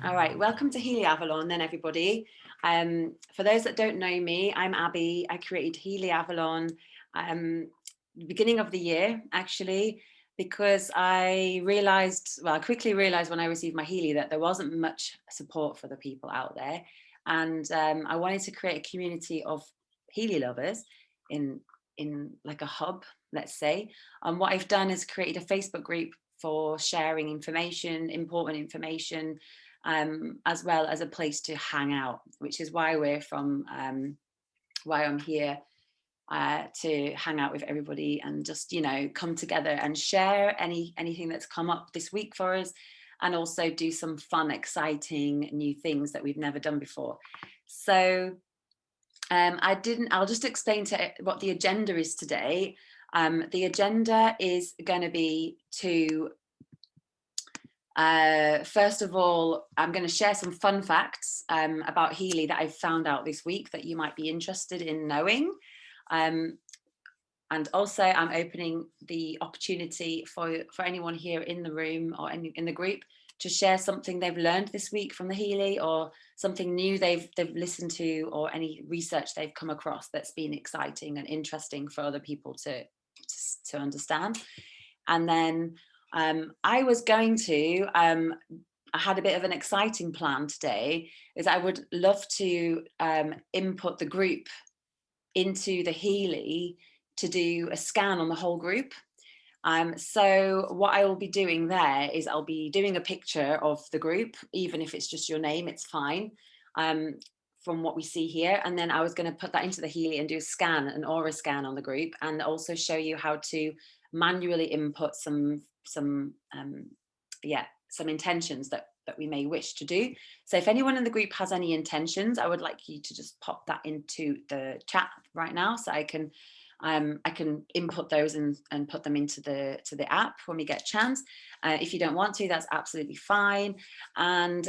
All right, welcome to Healy Avalon then, everybody. For those that don't know me, I'm Abbey. I created Healy Avalon beginning of the year, actually, because I quickly realized when I received my Healy that there wasn't much support for the people out there. And I wanted to create a community of Healy lovers in like a hub, let's say. And what I've done is created a Facebook group for sharing information, important information, as well as a place to hang out, which is why why I'm here to hang out with everybody and just, you know, come together and share anything that's come up this week for us, and also do some fun, exciting new things that we've never done before. So I'll just explain what the agenda is today. The agenda is going to be to first of all, I'm going to share some fun facts about Healy that I've found out this week that you might be interested in knowing. And also I'm opening the opportunity for anyone here in the room or in the group to share something they've learned this week from the Healy, or something new they've listened to, or any research they've come across that's been exciting and interesting for other people to understand. And then I was going to, I had a bit of an exciting plan today, is I would love to input the group into the Healy to do a scan on the whole group. So what I will be doing there is I'll be doing a picture of the group, even if it's just your name, it's fine, from what we see here. And then I was going to put that into the Healy and do a scan, an aura scan on the group, and also show you how to manually input some intentions that we may wish to do. So if anyone in the group has any intentions, I would like you to just pop that into the chat right now, so I can input those and put them into the app when we get a chance. If you don't want to, that's absolutely fine. And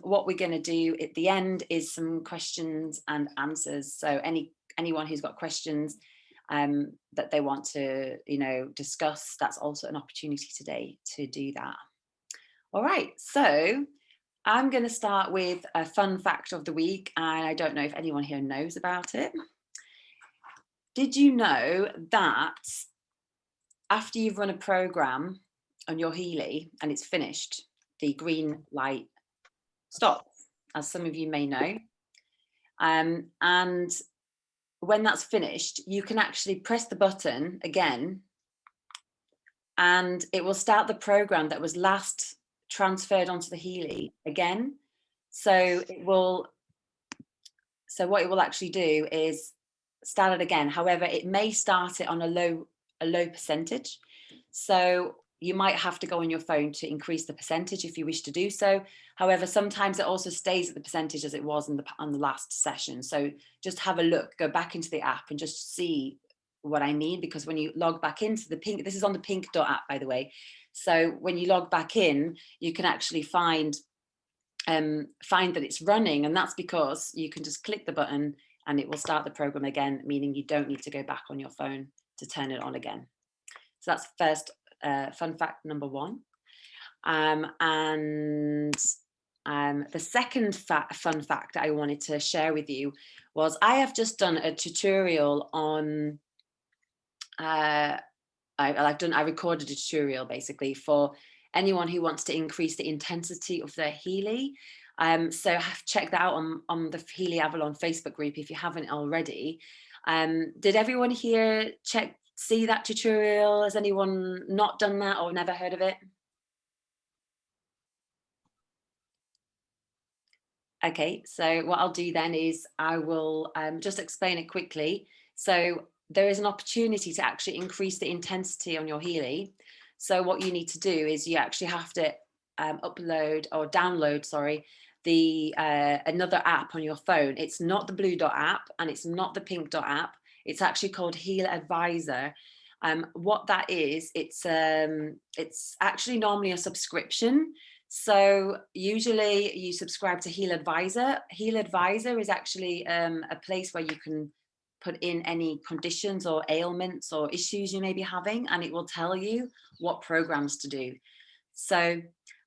what we're going to do at the end is some questions and answers. So anyone who's got questions that they want to, you know, discuss, that's also an opportunity today to do that. All right, so I'm going to start with a fun fact of the week, and I don't know if anyone here knows about it. Did you know that after you've run a program on your Healy and it's finished, the green light stops, as some of you may know, and when that's finished, you can actually press the button again and it will start the program that was last transferred onto the Healy again. So what it will actually do is start it again. However, it may start it on a low percentage. So you might have to go on your phone to increase the percentage if you wish to do so. However, sometimes it also stays at the percentage as it was on the last session. So just have a look, go back into the app and just see what I mean, because when you log back into the pink, this is on the pink dot app, by the way. So when you log back in, you can actually find that it's running, and that's because you can just click the button and it will start the program again, meaning you don't need to go back on your phone to turn it on again. So that's first fun fact number one. And the second fun fact I wanted to share with you was I have just done a tutorial on, I recorded a tutorial basically for anyone who wants to increase the intensity of their Healy. So check that out on the Healy Avalon Facebook group if you haven't already. Did everyone here see that tutorial? Has anyone not done that or never heard of it? Okay, so what I'll do then is I will just explain it quickly. So there is an opportunity to actually increase the intensity on your Healy. So what you need to do is you actually have to download another app on your phone. It's not the blue dot app and it's not the pink dot app. It's actually called Healy Advisor. What that is, it's actually normally a subscription. So usually you subscribe to Healy Advisor. Healy Advisor is actually a place where you can put in any conditions or ailments or issues you may be having, and it will tell you what programs to do. So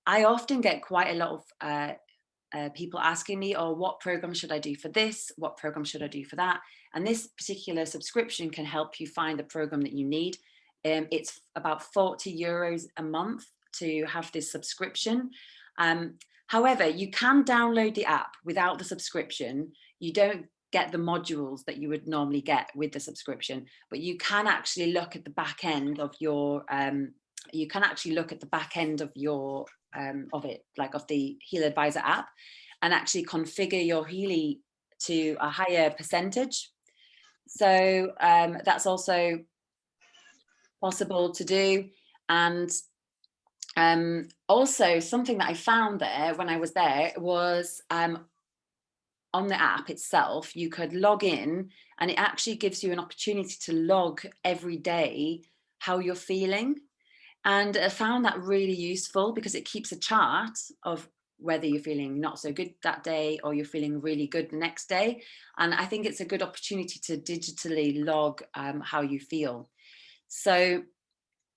I often get quite a lot of people asking me, oh, what program should I do for this? What program should I do for that? And this particular subscription can help you find the program that you need. It's about €40 a month to have this subscription. However, you can download the app without the subscription. You don't get the modules that you would normally get with the subscription, but you can actually look at the back end of your of the Healy Advisor app, and actually configure your Healy to a higher percentage. So that's also possible to do. And also something that I found there when I was there was on the app itself, you could log in, and it actually gives you an opportunity to log every day how you're feeling. And I found that really useful because it keeps a chart of whether you're feeling not so good that day or you're feeling really good the next day. And I think it's a good opportunity to digitally log how you feel. So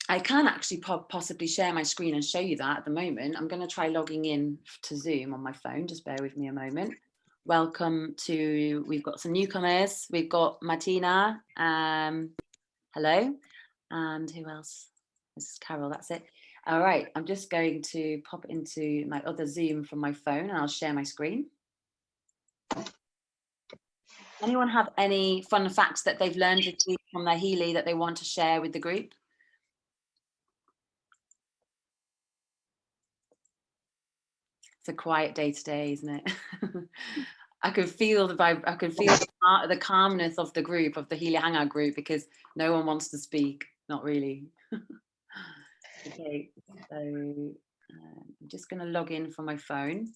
I can actually possibly share my screen and show you that at the moment. I'm going to try logging in to Zoom on my phone. Just bear with me a moment. Welcome to, we've got some newcomers. We've got Martina. Hello. And who else? This is Carol, that's it. All right, I'm just going to pop into my other Zoom from my phone and I'll share my screen. Anyone have any fun facts that they've learned this week from their Healy that they want to share with the group? It's a quiet day today, isn't it? I can feel the vibe. I can feel the calmness of the group, of the Healy Hangout group, because no one wants to speak. Not really. Okay, so I'm just going to log in from my phone.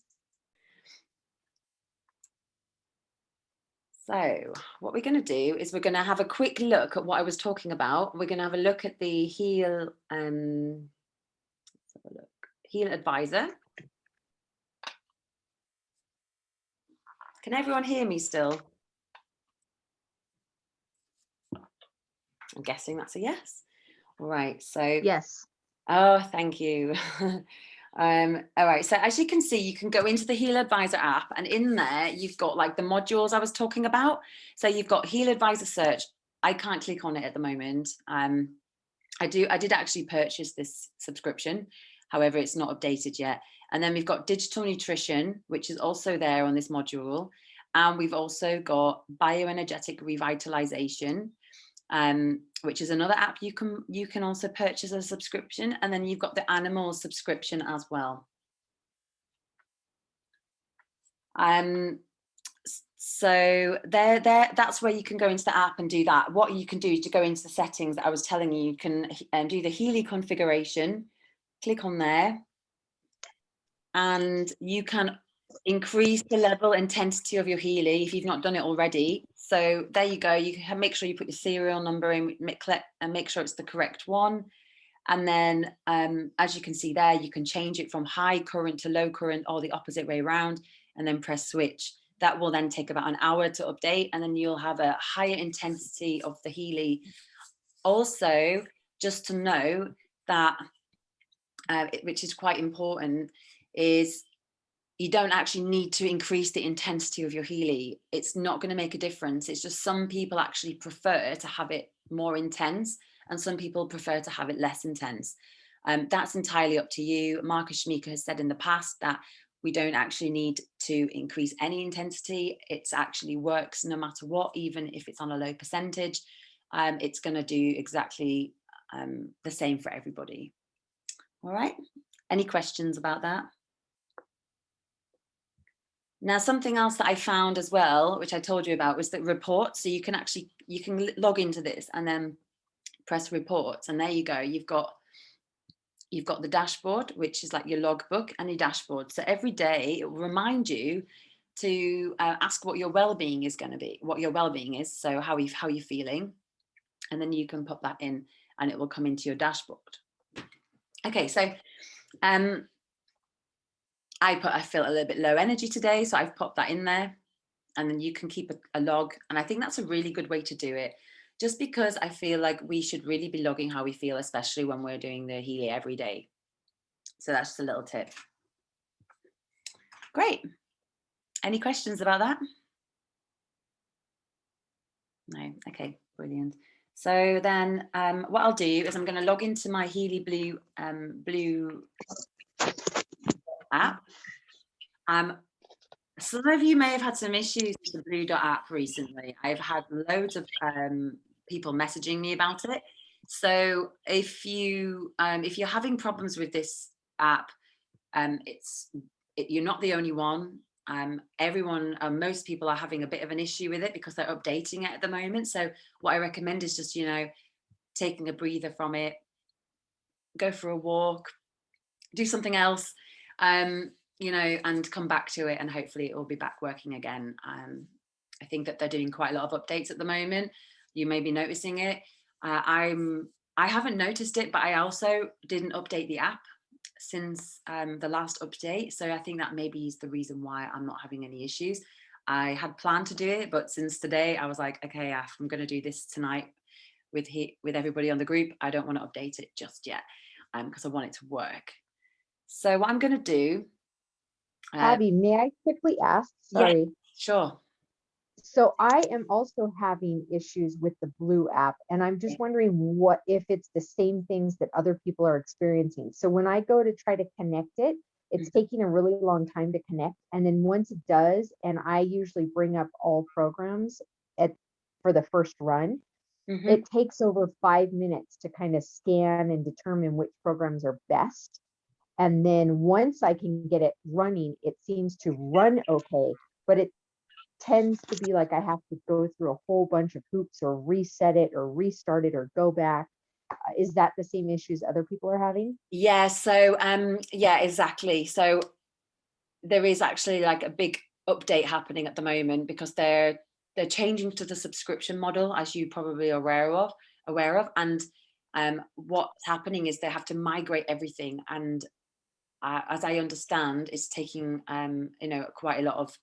So what we're going to do is we're going to have a quick look at what I was talking about. We're going to have a look at the Healy Advisor. Can everyone hear me still? I'm guessing that's a yes. All right, so yes. Oh, thank you. All right, so as you can see, you can go into the Healy Advisor app, and in there you've got like the modules I was talking about. So you've got Healy Advisor Search. I can't click on it at the moment. I did actually purchase this subscription. However, it's not updated yet. And then we've got Digital Nutrition, which is also there on this module. And we've also got Bioenergetic Revitalization, which is another app you can also purchase as a subscription. And then you've got the animal subscription as well. So that's where you can go into the app and do that. What you can do is to go into the settings that I was telling you. You can do the Healy configuration, click on there, and you can increase the level intensity of your Healy if you've not done it already. So there you go. You can make sure you put your serial number in and make sure it's the correct one. And then as you can see there, you can change it from high current to low current, or the opposite way around, and then press switch. That will then take about an hour to update, and then you'll have a higher intensity of the Healy. Also, just to know that, which is quite important, is you don't actually need to increase the intensity of your Healy. It's not going to make a difference. It's just some people actually prefer to have it more intense, and some people prefer to have it less intense. That's entirely up to you. Marcus Schmieker has said in the past that we don't actually need to increase any intensity. It actually works no matter what, even if it's on a low percentage. It's going to do exactly the same for everybody. All right. Any questions about that? Now, something else that I found as well, which I told you about, was the reports. So you can log into this and then press reports, and there you go. You've got the dashboard, which is like your logbook and your dashboard. So every day it will remind you to ask what your well-being is going to be, what your well-being is. So how you're feeling, and then you can put that in, and it will come into your dashboard. Okay, so I feel a little bit low energy today, so I've popped that in there, and then you can keep a log. And I think that's a really good way to do it, just because I feel like we should really be logging how we feel, especially when we're doing the Healy every day. So that's just a little tip. Great. Any questions about that? No. Okay, brilliant. So then what I'll do is I'm going to log into my Healy Blue app. Some of you may have had some issues with the Blue Dot app recently. I've had loads of people messaging me about it. So if you're having problems with this app, you're not the only one. Everyone, most people are having a bit of an issue with it because they're updating it at the moment. So what I recommend is just, taking a breather from it, go for a walk, do something else, and come back to it, and hopefully it will be back working again. I think that they're doing quite a lot of updates at the moment. You may be noticing it. I haven't noticed it, but I also didn't update the app since the last update. So I think that maybe is the reason why I'm not having any issues. I had planned to do it, but since today I was like, okay, I'm going to do this tonight with everybody on the group. I don't want to update it just yet because I want it to work. So what I'm going to do. Abbey, may I quickly ask? Sorry. Yeah, sure. So I am also having issues with the Blue app, and I'm just wondering what if it's the same things that other people are experiencing. So when I go to try to connect it, it's taking a really long time to connect. And then once it does, and I usually bring up all programs for the first run, it takes over 5 minutes to kind of scan and determine which programs are best. And then once I can get it running, it seems to run okay, but it tends to be like I have to go through a whole bunch of hoops or reset it or restart it or go back. Is that the same issues other people are having? Yeah, so yeah, exactly. So there is actually like a big update happening at the moment because they're changing to the subscription model, as you probably are aware of. And what's happening is they have to migrate everything, and as I understand, it's taking quite a lot of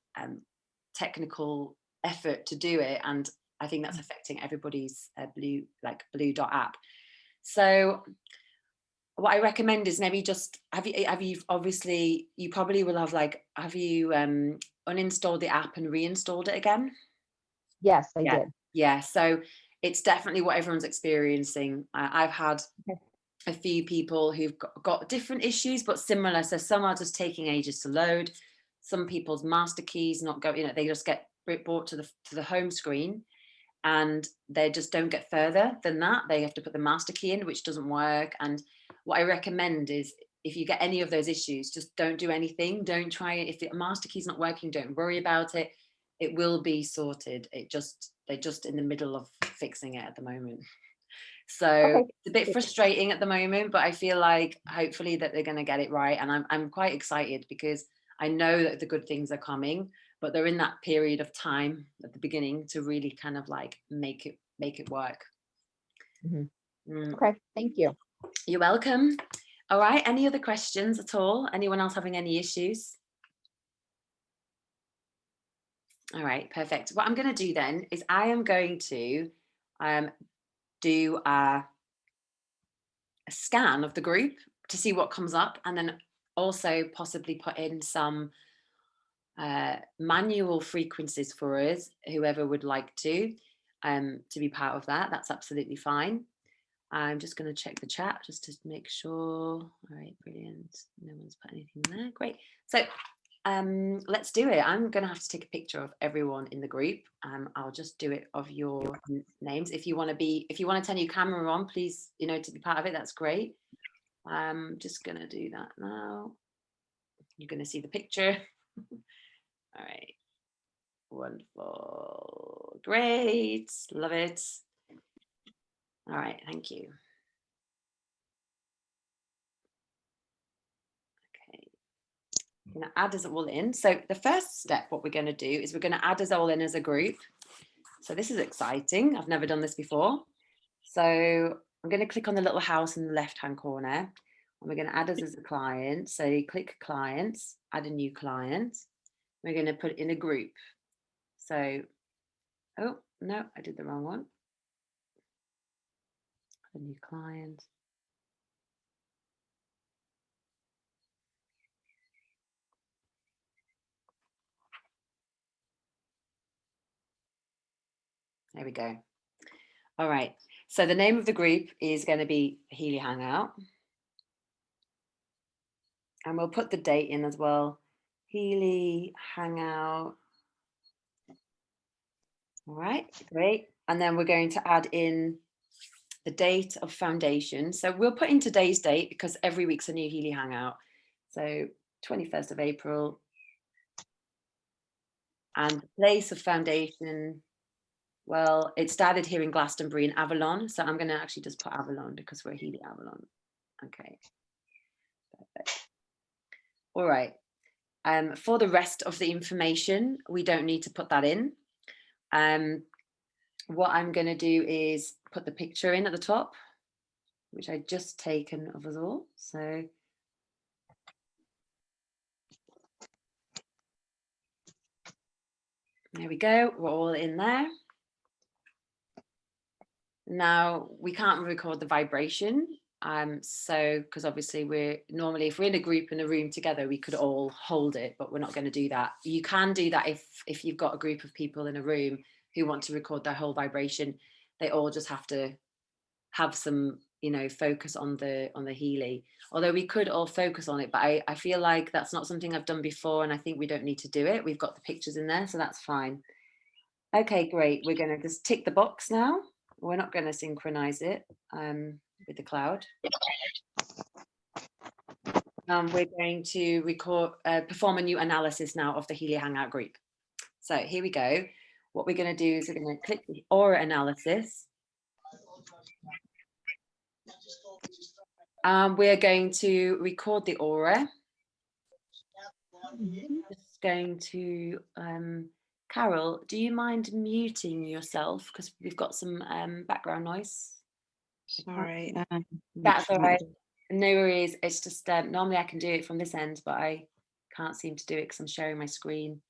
technical effort to do it, and I think that's affecting everybody's Blue Dot app. So what I recommend is maybe just have you obviously you probably will have you uninstalled the app and reinstalled it again? Yes, I did. Yeah, so it's definitely what everyone's experiencing. I've had a few people who've got different issues but similar. So some are just taking ages to load. Some people's master keys not go, they just get brought to the home screen, and they just don't get further than that. They have to put the master key in, which doesn't work. And what I recommend is, if you get any of those issues, just don't do anything. Don't try it. If the master key's not working, don't worry about it. It will be sorted. They're just in the middle of fixing it at the moment. So it's a bit frustrating at the moment, but I feel like hopefully that they're going to get it right. And I'm quite excited because I know that the good things are coming, but they're in that period of time at the beginning to really kind of like make it work. Okay, thank you. You're welcome. All right, any other questions at all? Anyone else having any issues? All right, perfect. What I'm going to do then is I am going to do a scan of the group to see what comes up, and then also possibly put in some manual frequencies for us, whoever would like to be part of that. That's absolutely fine. I'm just going to check the chat just to make sure. All right, brilliant. No one's put anything in there. Great. So let's do it. I'm going to have to take a picture of everyone in the group. I'll just do it of your names. If you want to turn your camera on, please, to be part of it, that's great. I'm just going to do that now. You're going to see the picture. All right. Wonderful. Great. Love it. All right. Thank you. Okay. I'm going to add us all in. So the first step, what we're going to do is we're going to add us all in as a group. So this is exciting. I've never done this before. So I'm going to click on the little house in the left-hand corner, and we're going to add us as a client. So you click clients, add a new client. We're going to put it in a group. So, oh, no, I did the wrong one. A new client. There we go. All right. So the name of the group is going to be Healy Hangout. And we'll put the date in as well. Healy Hangout. All right, great. And then we're going to add in the date of foundation. So we'll put in today's date because every week's a new Healy Hangout. So 21st of April. And the place of foundation, well, it started here in Glastonbury in Avalon. So I'm going to actually just put Avalon because we're Healy Avalon. Okay, perfect. All right. For the rest of the information, we don't need to put that in. What I'm going to do is put the picture in at the top, which I just taken of us all. So there we go. We're all in there. Now we can't record the vibration. So because obviously we're normally, if we're in a group in a room together, we could all hold it, but we're not going to do that. You can do that if you've got a group of people in a room who want to record their whole vibration. They all just have to have some, you know, focus on the Healy. Although we could all focus on it, but I feel like that's not something I've done before, and I think we don't need to do it. We've got the pictures in there, so that's fine. Okay, great. We're going to just tick the box now. We're not going to synchronize it with the cloud. We're going to perform a new analysis now of the Healy Hangout group. So here we go. What we're going to do is we're going to click the aura analysis. We're going to record the aura. Just going to, Carol, do you mind muting yourself? Because we've got some background noise. Sorry. That's all right. No worries. It's just normally I can do it from this end, but I can't seem to do it because I'm sharing my screen.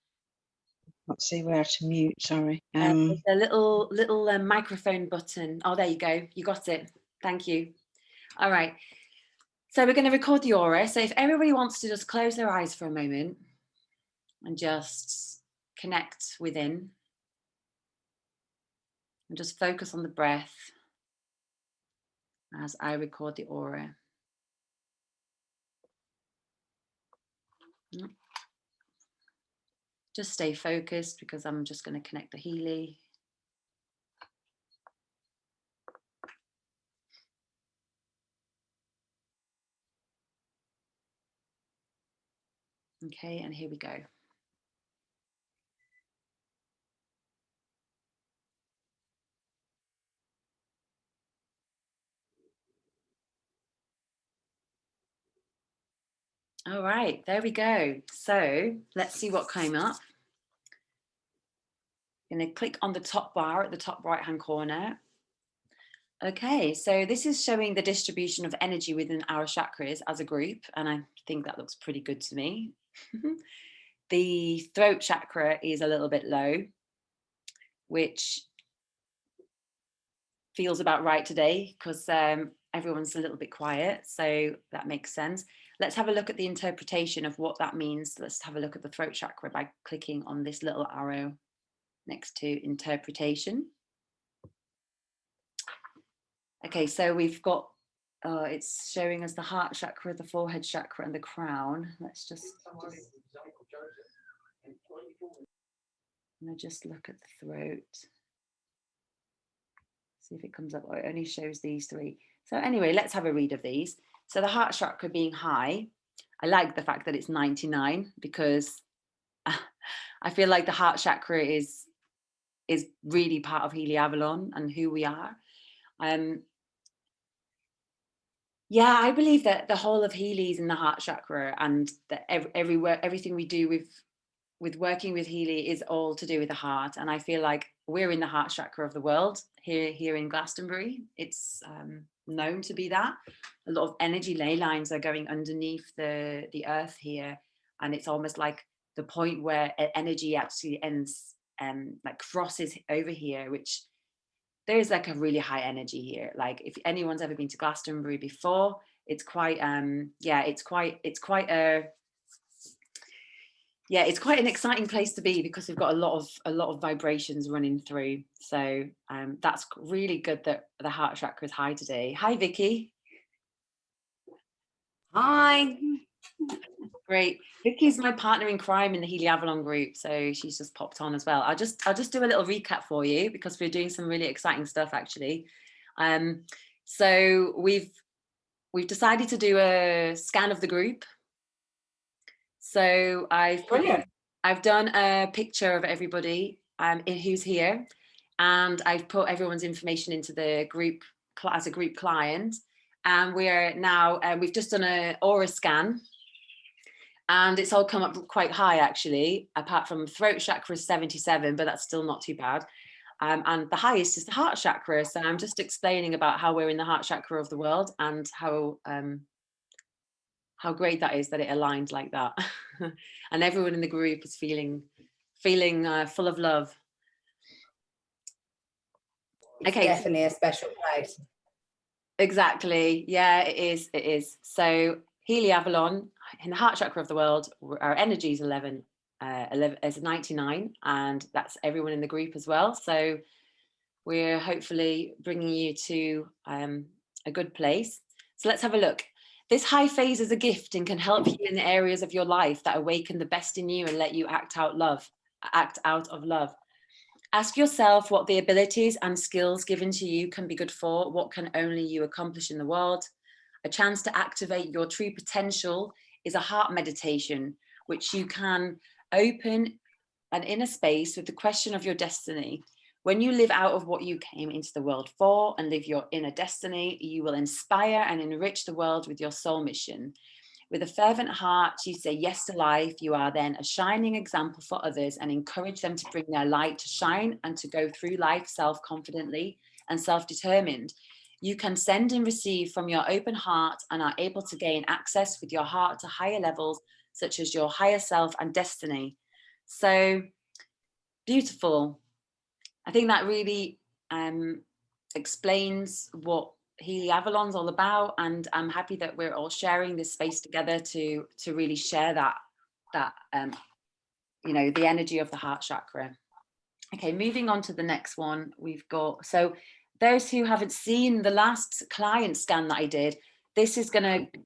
Can't see where to mute. Sorry. There's a little microphone button. Oh, there you go. You got it. Thank you. All right. So we're going to record the aura. So if everybody wants to just close their eyes for a moment and just connect within and just focus on the breath as I record the aura. Just stay focused because I'm just going to connect the Healy. Okay, and here we go. All right, there we go. So let's see what came up. I'm going to click on the top bar at the top right-hand corner. Okay, so this is showing the distribution of energy within our chakras as a group, and I think that looks pretty good to me. The throat chakra is a little bit low, which feels about right today because everyone's a little bit quiet, so that makes sense. Let's have a look at the interpretation of what that means. Let's have a look at the throat chakra by clicking on this little arrow next to interpretation. Okay, so we've got, it's showing us the heart chakra, the forehead chakra, and the crown. Let's just look at the throat. See if it comes up. Oh, it only shows these three. So anyway, let's have a read of these. So the heart chakra being high, I like the fact that it's 99 because I feel like the heart chakra is really part of Healy Avalon and who we are. Yeah, I believe that the whole of Healy is in the heart chakra, and that everything we do with working with Healy is all to do with the heart. And I feel like we're in the heart chakra of the world here in Glastonbury. It's known to be that. A lot of energy ley lines are going underneath the earth here, and it's almost like the point where energy actually ends, like crosses over here, which there's like a really high energy here. Like if anyone's ever been to Glastonbury before, it's quite it's quite a, yeah, it's quite an exciting place to be because we've got a lot of vibrations running through. So that's really good that the heart chakra is high today. Hi, Vicky. Hi. Great. Vicky's my partner in crime in the Healy Avalon group, so she's just popped on as well. I'll just do a little recap for you because we're doing some really exciting stuff actually. So we've decided to do a scan of the group. So I've done a picture of everybody who's here, and I've put everyone's information into the group as a group client, and we're now we've just done an aura scan. And it's all come up quite high, actually, apart from throat chakra is 77, but that's still not too bad. And the highest is the heart chakra. So I'm just explaining about how we're in the heart chakra of the world and how great that is that it aligned like that. And everyone in the group is feeling full of love. It's definitely a special place. Exactly. Yeah, it is. It is. So Healy Avalon, in the heart chakra of the world, our energy is 11 is 99, and that's everyone in the group as well. So we're hopefully bringing you to a good place. So let's have a look. This high phase is a gift and can help you in the areas of your life that awaken the best in you and let you act out of love. Ask yourself what the abilities and skills given to you can be good for, what can only you accomplish in the world. A chance to activate your true potential is a heart meditation, which you can open an inner space with the question of your destiny. When you live out of what you came into the world for and live your inner destiny, you will inspire and enrich the world with your soul mission. With a fervent heart, you say yes to life. You are then a shining example for others and encourage them to bring their light to shine and to go through life self-confidently and self-determined. You can send and receive from your open heart and are able to gain access with your heart to higher levels, such as your higher self and destiny. So beautiful. I think that really explains what Healy Avalon's all about, and I'm happy that we're all sharing this space together to really share that you know, the energy of the heart chakra. Okay, moving on to the next one, we've got, so those who haven't seen the last client scan that I did, this is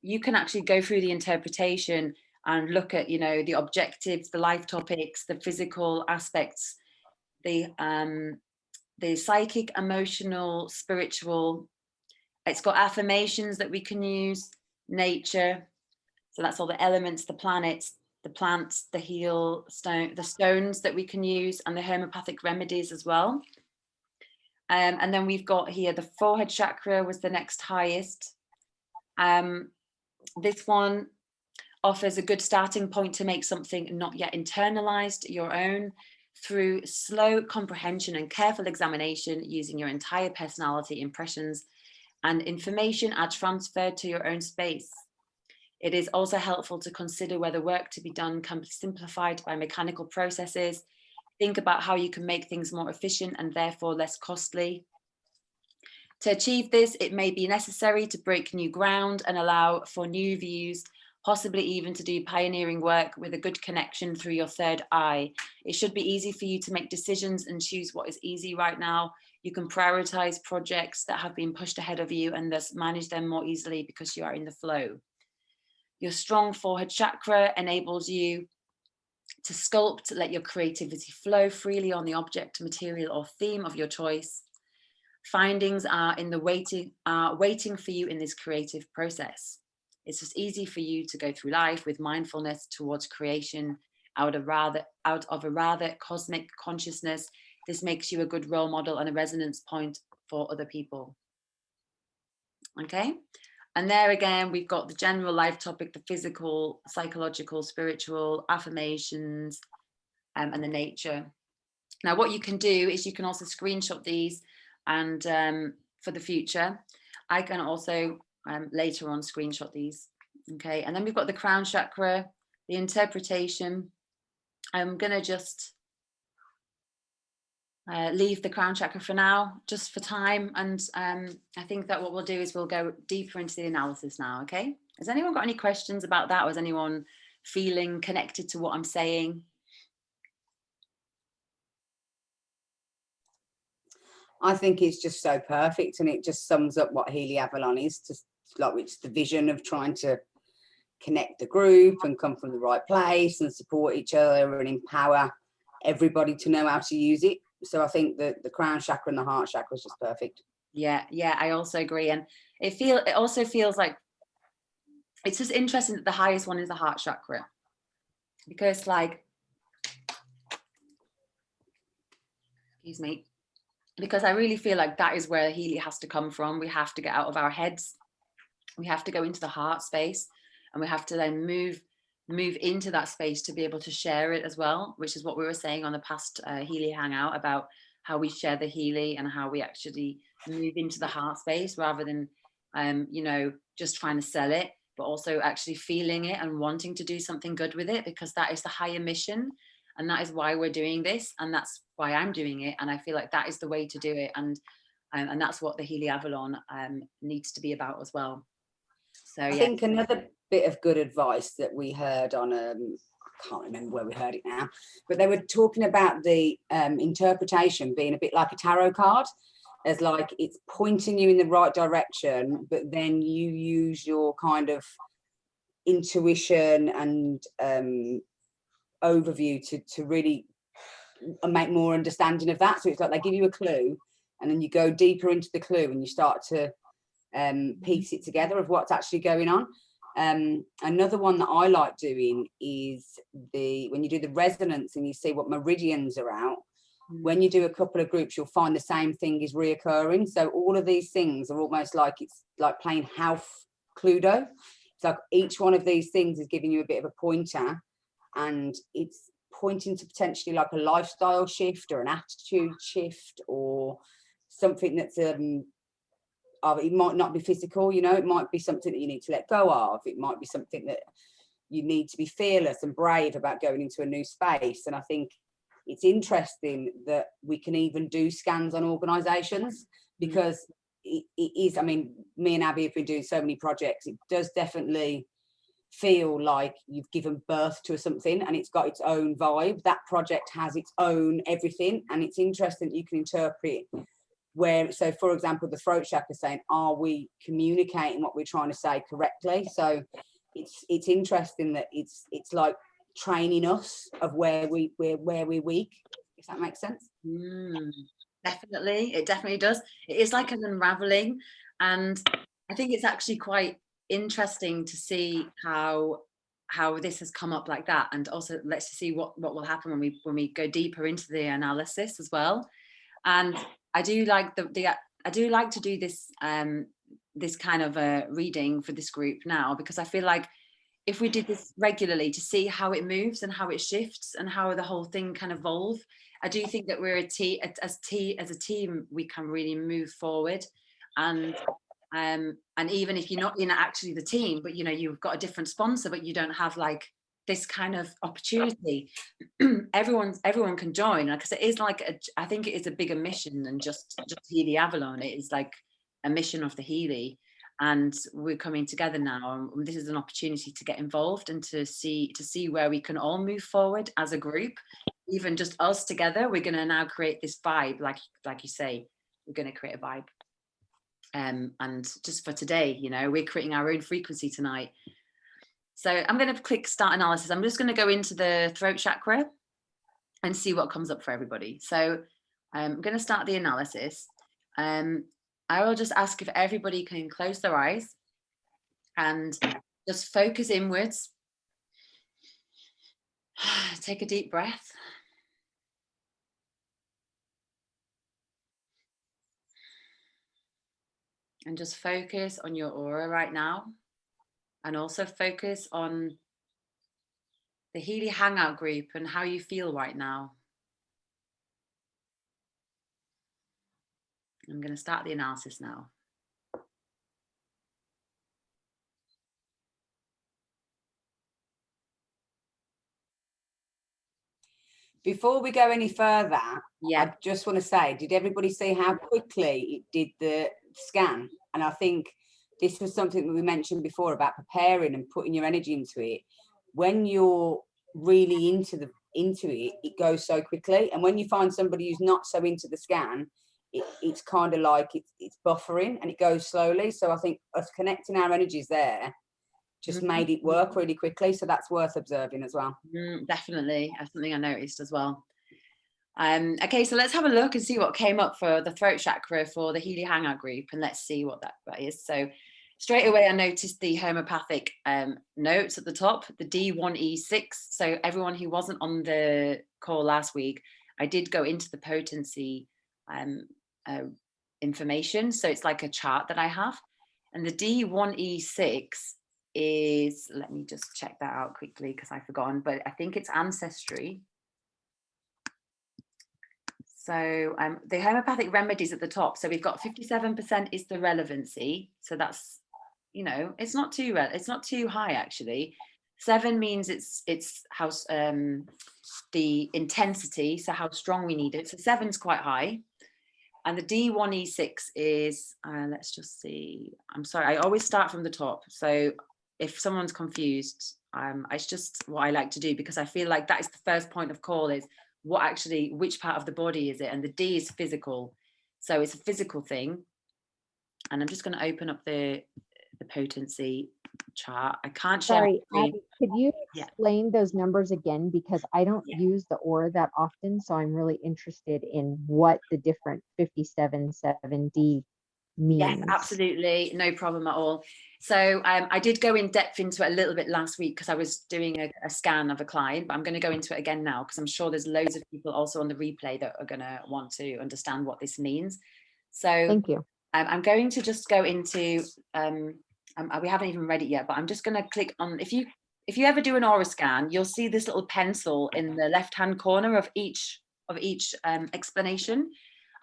you can actually go through the interpretation and look at, you know, the objectives, the life topics, the physical aspects, the psychic, emotional, spiritual. It's got affirmations that we can use, nature. So that's all the elements, the planets, the plants, the stones that we can use, and the homeopathic remedies as well. And then we've got here the forehead chakra was the next highest. This one offers a good starting point to make something not yet internalized your own through slow comprehension and careful examination using your entire personality, impressions, and information are transferred to your own space. It is also helpful to consider whether work to be done can be simplified by mechanical processes. Think about how you can make things more efficient and therefore less costly. To achieve this, it may be necessary to break new ground and allow for new views, possibly even to do pioneering work with a good connection through your third eye. It should be easy for you to make decisions and choose what is easy right now. You can prioritize projects that have been pushed ahead of you and thus manage them more easily because you are in the flow. Your strong forehead chakra enables you to sculpt, let your creativity flow freely on the object, material, or theme of your choice. Findings are waiting for you in this creative process. It's just easy for you to go through life with mindfulness towards creation out of a rather cosmic consciousness. This makes you a good role model and a resonance point for other people. Okay. And there again, we've got the general life topic, the physical, psychological, spiritual, affirmations, and the nature. Now, what you can do is you can also screenshot these, and for the future, I can also later on screenshot these. Okay, and then we've got the crown chakra, the interpretation. I'm going to just leave the crown chakra for now, just for time. And I think that what we'll do is we'll go deeper into the analysis now. Okay, has anyone got any questions about that? Or is anyone feeling connected to what I'm saying? I think it's just so perfect, and it just sums up what Healy Avalon is, just like it's the vision of trying to connect the group and come from the right place and support each other and empower everybody to know how to use it. So I think that the crown chakra and the heart chakra is just perfect. Yeah, I also agree. And it also feels like it's just interesting that the highest one is the heart chakra, because like, excuse me, because I really feel like that is where Healy has to come from. We have to get out of our heads. We have to go into the heart space, and we have to then move into that space to be able to share it as well, which is what we were saying on the past Healy Hangout about how we share the Healy and how we actually move into the heart space rather than, you know, just trying to sell it, but also actually feeling it and wanting to do something good with it, because that is the higher mission. And that is why we're doing this. And that's why I'm doing it. And I feel like that is the way to do it. And that's what the Healy Avalon needs to be about as well. So I yeah. think another bit of good advice that we heard on, I can't remember where we heard it now, but they were talking about the interpretation being a bit like a tarot card, as like it's pointing you in the right direction, but then you use your kind of intuition and overview to really make more understanding of that. So it's like they give you a clue, and then you go deeper into the clue and you start to piece it together of what's actually going on. Another one that I like doing is when you do the resonance and you see what meridians are out. When you do a couple of groups, you'll find the same thing is reoccurring. So all of these things are almost like it's like playing house Cluedo. It's like each one of these things is giving you a bit of a pointer, and it's pointing to potentially like a lifestyle shift or an attitude shift or something that's it might not be physical, you know, it might be something that you need to let go of. It might be something that you need to be fearless and brave about going into a new space. And I think it's interesting that we can even do scans on organizations, because it is, I mean, me and Abbey have been doing so many projects. It does definitely feel like you've given birth to something and it's got its own vibe. That project has its own everything, and it's interesting that you can interpret where, so for example, the throat chakra saying, are we communicating what we're trying to say correctly? So it's interesting that it's like training us of where we're weak, if that makes sense. Definitely, it definitely does. It is like an unraveling, and I think it's actually quite interesting to see how this has come up like that, and also let's see what will happen when we go deeper into the analysis as well. And I do like I do like to do this this kind of a reading for this group now, because I feel like if we did this regularly to see how it moves and how it shifts and how the whole thing can evolve, I do think that we're as a team we can really move forward. And even if you're not in actually the team, but you know, you've got a different sponsor, but you don't have like this kind of opportunity, everyone can join, because it is like I think it is a bigger mission than just Healy Avalon. It is like a mission of the Healy, and we're coming together now, and this is an opportunity to get involved and to see where we can all move forward as a group. Even just us together, we're going to now create this vibe, like you say, we're going to create a vibe. And just for today, you know, we're creating our own frequency tonight. So I'm going to click start analysis. I'm just going to go into the throat chakra and see what comes up for everybody. So I'm going to start the analysis. I will just ask if everybody can close their eyes and just focus inwards. Take a deep breath. And just focus on your aura right now. And also focus on the Healy Hangout group and how you feel right now. I'm going to start the analysis now. Before we go any further, Yeah. I just want to say, did everybody see how quickly it did the scan? And I think this was something that we mentioned before about preparing and putting your energy into it. when you're really into it, it goes so quickly. And when you find somebody who's not so into the scan, it's kind of like it's buffering and it goes slowly. So I think us connecting our energies there just made it work really quickly. So that's worth observing as well. Definitely. That's something I noticed as well. Okay, so let's have a look and see what came up for the throat chakra for the Healy Hangout group, and let's see what that is. So straight away I noticed the homeopathic notes at the top, the D1E6. So everyone who wasn't on the call last week, I did go into the potency information. So it's like a chart that I have, and the D1E6 is, let me just check that out quickly because I've forgotten, but I think it's ancestry. So the homeopathic remedies at the top. So we've got 57% is the relevancy. So that's, you know, it's not too high actually. 7 means it's how the intensity, so how strong we need it. So 7's quite high. And the D1E6 is, let's just see. I'm sorry, I always start from the top. So if someone's confused, it's just what I like to do, because I feel like that is the first point of call, is which part of the body is it? And the D is physical. So it's a physical thing. And I'm just going to open up the potency chart. I can't share. Sorry, Abby, could you explain those numbers again? Because I don't use the aura that often. So I'm really interested in what the different 57-7D means. Yes, absolutely. No problem at all. So I did go in depth into it a little bit last week because I was doing a scan of a client, but I'm going to go into it again now because I'm sure there's loads of people also on the replay that are going to want to understand what this means. So thank you. I'm going to just go into, we haven't even read it yet, but I'm just going to click on, if you ever do an aura scan, you'll see this little pencil in the left-hand corner of each explanation.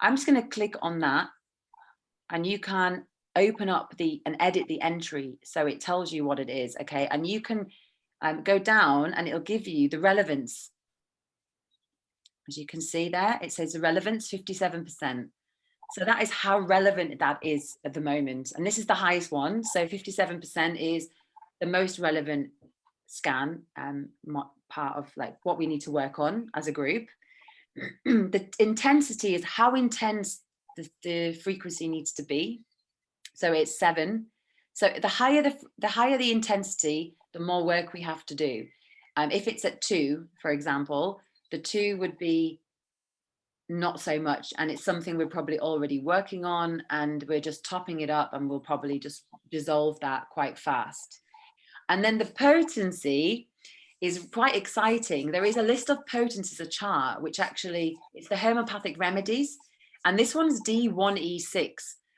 I'm just going to click on that, and you can open up and edit the entry so it tells you what it is, okay? And you can go down and it'll give you the relevance. As you can see there, it says the relevance 57%. So that is how relevant that is at the moment. And this is the highest one. So 57% is the most relevant scan, part of like what we need to work on as a group. The intensity is how intense the frequency needs to be. So it's 7. So the higher the intensity, the more work we have to do. If it's at 2, for example, the 2 would be not so much, and it's something we're probably already working on, and we're just topping it up, and we'll probably just dissolve that quite fast. And then the potency is quite exciting. There is a list of potencies, a chart, which actually it's the homeopathic remedies, and this one's D1E6,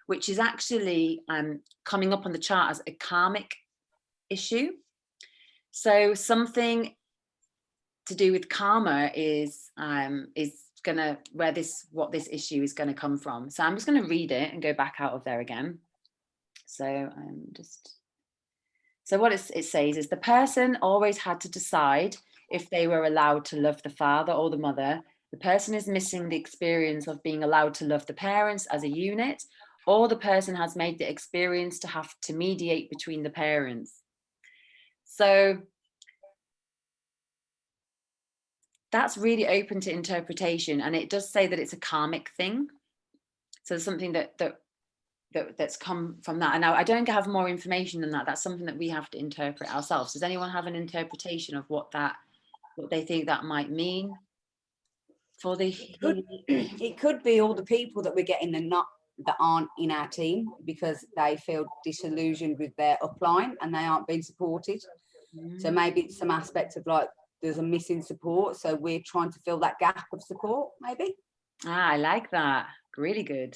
which is actually coming up on the chart as a karmic issue. So something to do with karma is gonna what this issue is going to come from. So I'm just going to read it and go back out of there again. So so what it says is the person always had to decide if they were allowed to love the father or the mother. The person is missing the experience of being allowed to love the parents as a unit, or the person has made the experience to have to mediate between the parents. So that's really open to interpretation, and it does say that it's a karmic thing. So something that's come from that. And now I don't have more information than that. That's something that we have to interpret ourselves. Does anyone have an interpretation of what they think that might mean for the? It could be all the people that we're getting that aren't in our team because they feel disillusioned with their upline and they aren't being supported. So maybe it's some aspect of like there's a missing support, so we're trying to fill that gap of support, maybe. I like that. Really good.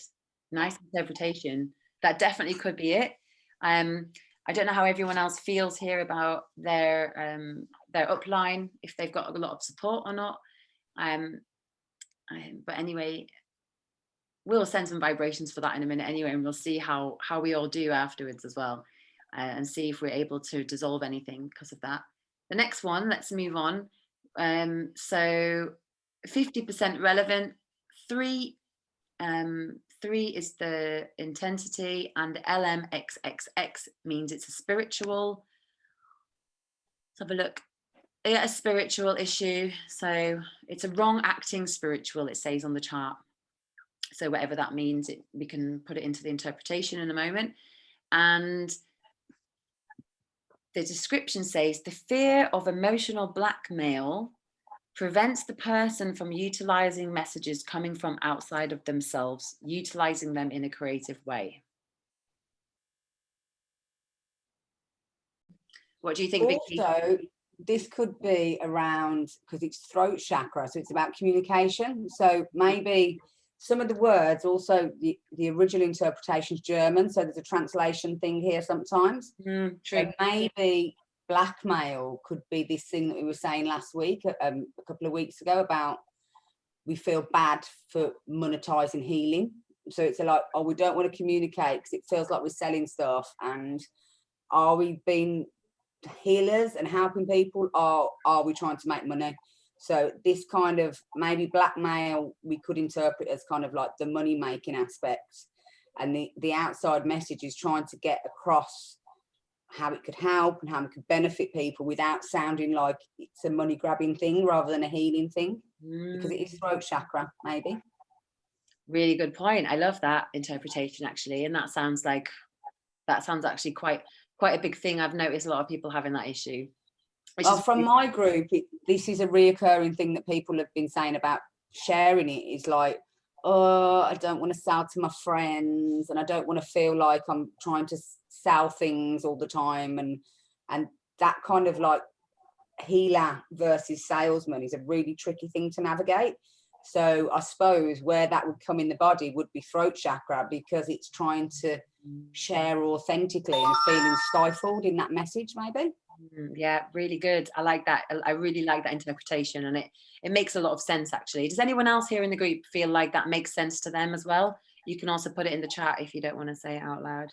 Nice interpretation. That definitely could be it. I don't know how everyone else feels here about their upline, if they've got a lot of support or not. But anyway, we'll send some vibrations for that in a minute anyway, and we'll see how we all do afterwards as well, and see if we're able to dissolve anything because of that. The next one, let's move on. So 50% relevant, 3 is the intensity, and the LMXXX means it's a spiritual. Let's have a look. a spiritual issue. So it's a wrong acting spiritual, it says on the chart. So whatever that means, we can put it into the interpretation in a moment. And the description says the fear of emotional blackmail prevents the person from utilizing messages coming from outside of themselves, utilizing them in a creative way. What do you think, Vicky? Also, this could be around, because it's throat chakra, so it's about communication. So maybe some of the words, also the original interpretation is German, so there's a translation thing here sometimes. True. So maybe blackmail could be this thing that we were saying last week, a couple of weeks ago, about we feel bad for monetizing healing. So it's like, oh, we don't want to communicate because it feels like we're selling stuff. And are we being healers and helping people, or are we trying to make money? So this kind of maybe blackmail we could interpret as kind of like the money making aspect, and the outside message is trying to get across how it could help and how it could benefit people without sounding like it's a money grabbing thing rather than a healing thing, because it is throat chakra. Maybe really good point. I love that interpretation, actually, and that sounds actually quite a big thing. I've noticed a lot of people having that issue. From my group, this is a reoccurring thing that people have been saying about sharing it, is like, oh, I don't want to sell to my friends, and I don't want to feel like I'm trying to sell things all the time, and that kind of like healer versus salesman is a really tricky thing to navigate. So I suppose where that would come in the body would be throat chakra, because it's trying to share authentically and feeling stifled in that message, maybe. Yeah, really good. I like that. I really like that interpretation, and it makes a lot of sense, actually. Does anyone else here in the group feel like that makes sense to them as well? You can also put it in the chat if you don't want to say it out loud.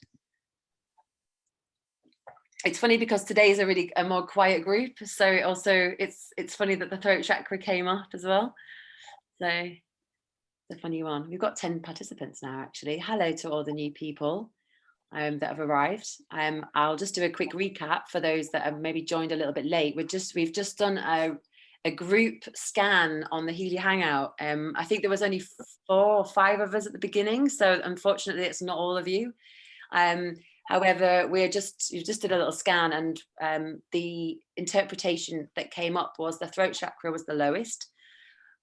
It's funny because today is a more quiet group, so it's funny that the throat chakra came up as well. So it's a funny one. We've got 10 participants now, actually. Hello to all the new people that have arrived. I'll just do a quick recap for those that have maybe joined a little bit late. We've just done a group scan on the Healy Hangout. I think there was only 4 or 5 of us at the beginning, so unfortunately it's not all of you. However, you've just did a little scan, and the interpretation that came up was the throat chakra was the lowest,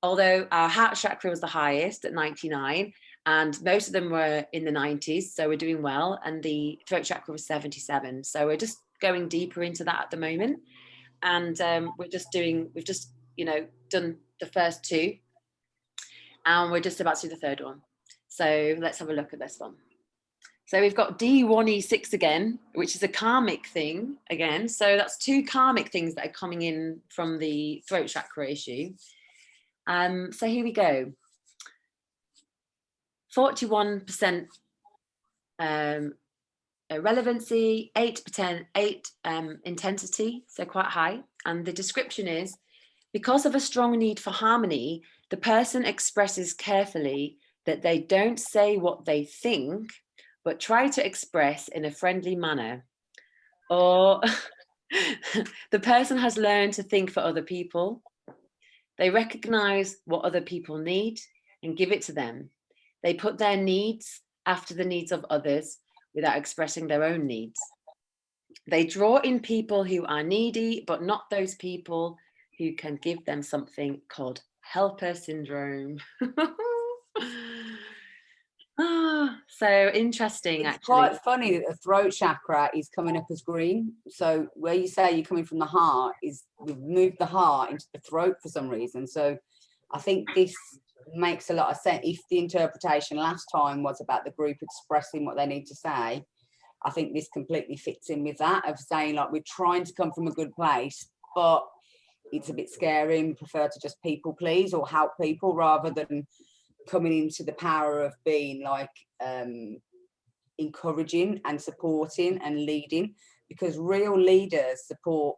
although our heart chakra was the highest at 99. And most of them were in the 90s, so we're doing well. And the throat chakra was 77. So we're just going deeper into that at the moment. And we've just done the first 2, and we're just about to do the 3rd one. So let's have a look at this one. So we've got D1E6 again, which is a karmic thing again. So that's 2 karmic things that are coming in from the throat chakra issue. So here we go. 41% relevancy, 8% intensity, so quite high. And the description is, because of a strong need for harmony, the person expresses carefully that they don't say what they think, but try to express in a friendly manner. Or the person has learned to think for other people. They recognize what other people need and give it to them. They put their needs after the needs of others without expressing their own needs. They draw in people who are needy, but not those people who can give them something, called helper syndrome. So interesting. It's actually quite funny that the throat chakra is coming up as green. So where you say you're coming from the heart, is we've moved the heart into the throat for some reason. So I think this makes a lot of sense. If the interpretation last time was about the group expressing what they need to say, I think this completely fits in with that, of saying like we're trying to come from a good place, but it's a bit scary and we prefer to just people please or help people rather than coming into the power of being like encouraging and supporting and leading, because real leaders support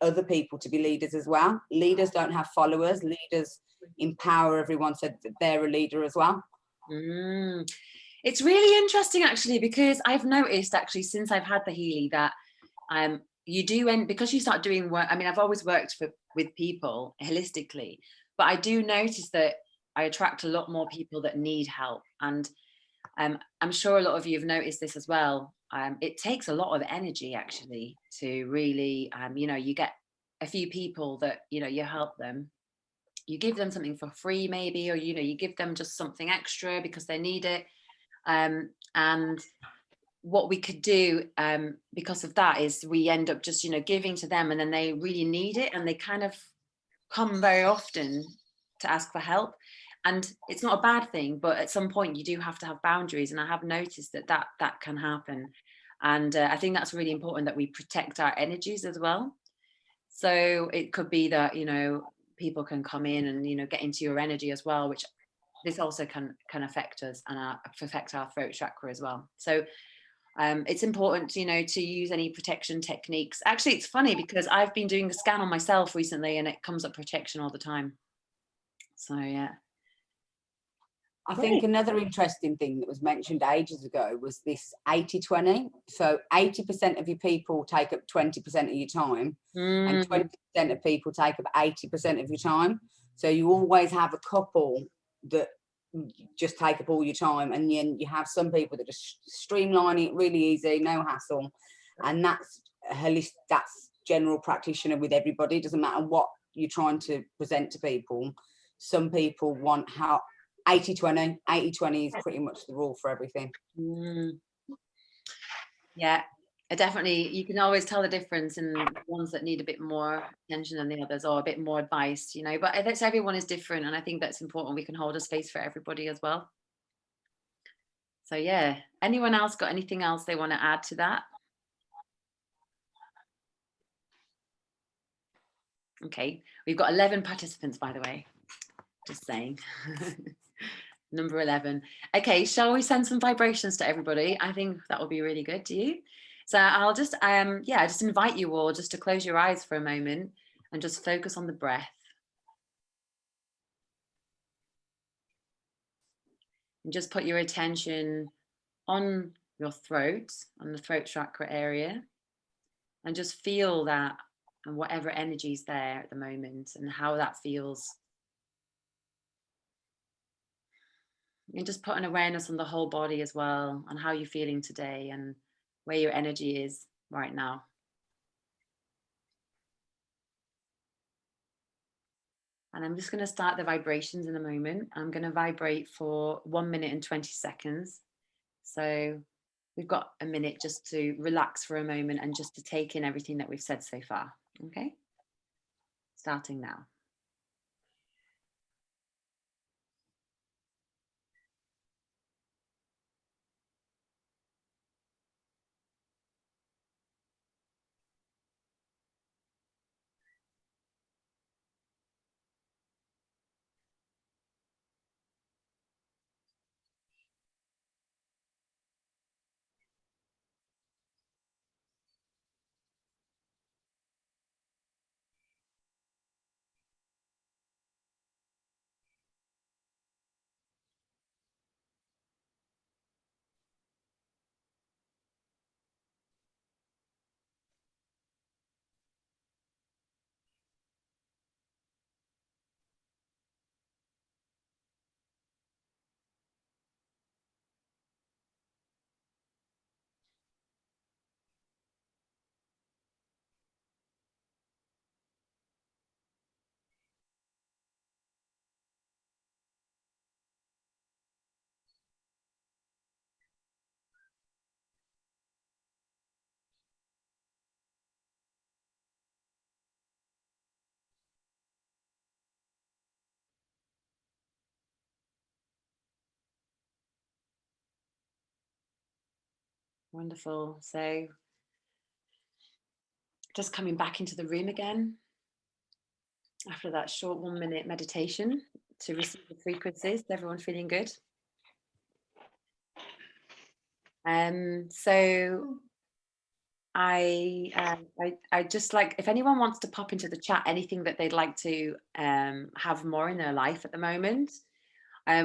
other people to be leaders as well. Leaders don't have followers. Leaders empower everyone so that they're a leader as well. It's really interesting, actually, because I've noticed, actually, since I've had the Healy, that you do, and because you start doing work, I mean, I've always worked with people holistically, but I do notice that I attract a lot more people that need help. And I'm sure a lot of you have noticed this as well. It takes a lot of energy actually to really, you know, you get a few people that, you know, you help them, you give them something for free maybe, or, you know, you give them just something extra because they need it. And what we could do because of that is we end up just, you know, giving to them, and then they really need it, and they kind of come very often to ask for help. And it's not a bad thing, but at some point you do have to have boundaries, and I have noticed that can happen. And I think that's really important, that we protect our energies as well. So it could be that, you know, people can come in and, you know, get into your energy as well, which this also can affect us and affect our throat chakra as well. So it's important, you know, to use any protection techniques. Actually, it's funny because I've been doing a scan on myself recently, and it comes up protection all the time. So yeah. I think another interesting thing that was mentioned ages ago was this 80-20. So 80% of your people take up 20% of your time, and 20% of people take up 80% of your time. So you always have a couple that just take up all your time, and then you have some people that just streamline it really easy, no hassle. And that's holistic, that's general practitioner with everybody. It doesn't matter what you're trying to present to people. Some people want how 80-20. 80-20 is pretty much the rule for everything. Yeah, definitely. You can always tell the difference in the ones that need a bit more attention than the others, or a bit more advice, you know, but that's, everyone is different, and I think that's important. We can hold a space for everybody as well. So yeah, anyone else got anything else they want to add to that? Okay, we've got 11 participants, by the way, just saying. Number 11. Okay, shall we send some vibrations to everybody? I think that would be really good. Do you? So I'll just yeah, just invite you all just to close your eyes for a moment and just focus on the breath. And just put your attention on your throat, on the throat chakra area, and just feel that, and whatever energy is there at the moment, and how that feels. And just put an awareness on the whole body as well, on how you're feeling today and where your energy is right now. And I'm just going to start the vibrations in a moment. I'm going to vibrate for 1 minute and 20 seconds. So we've got a minute just to relax for a moment and just to take in everything that we've said so far. Okay? Starting now. Wonderful. So just coming back into the room again after that short 1 minute meditation to receive the frequencies. Is everyone feeling good? So I just like, if anyone wants to pop into the chat anything that they'd like to have more in their life at the moment,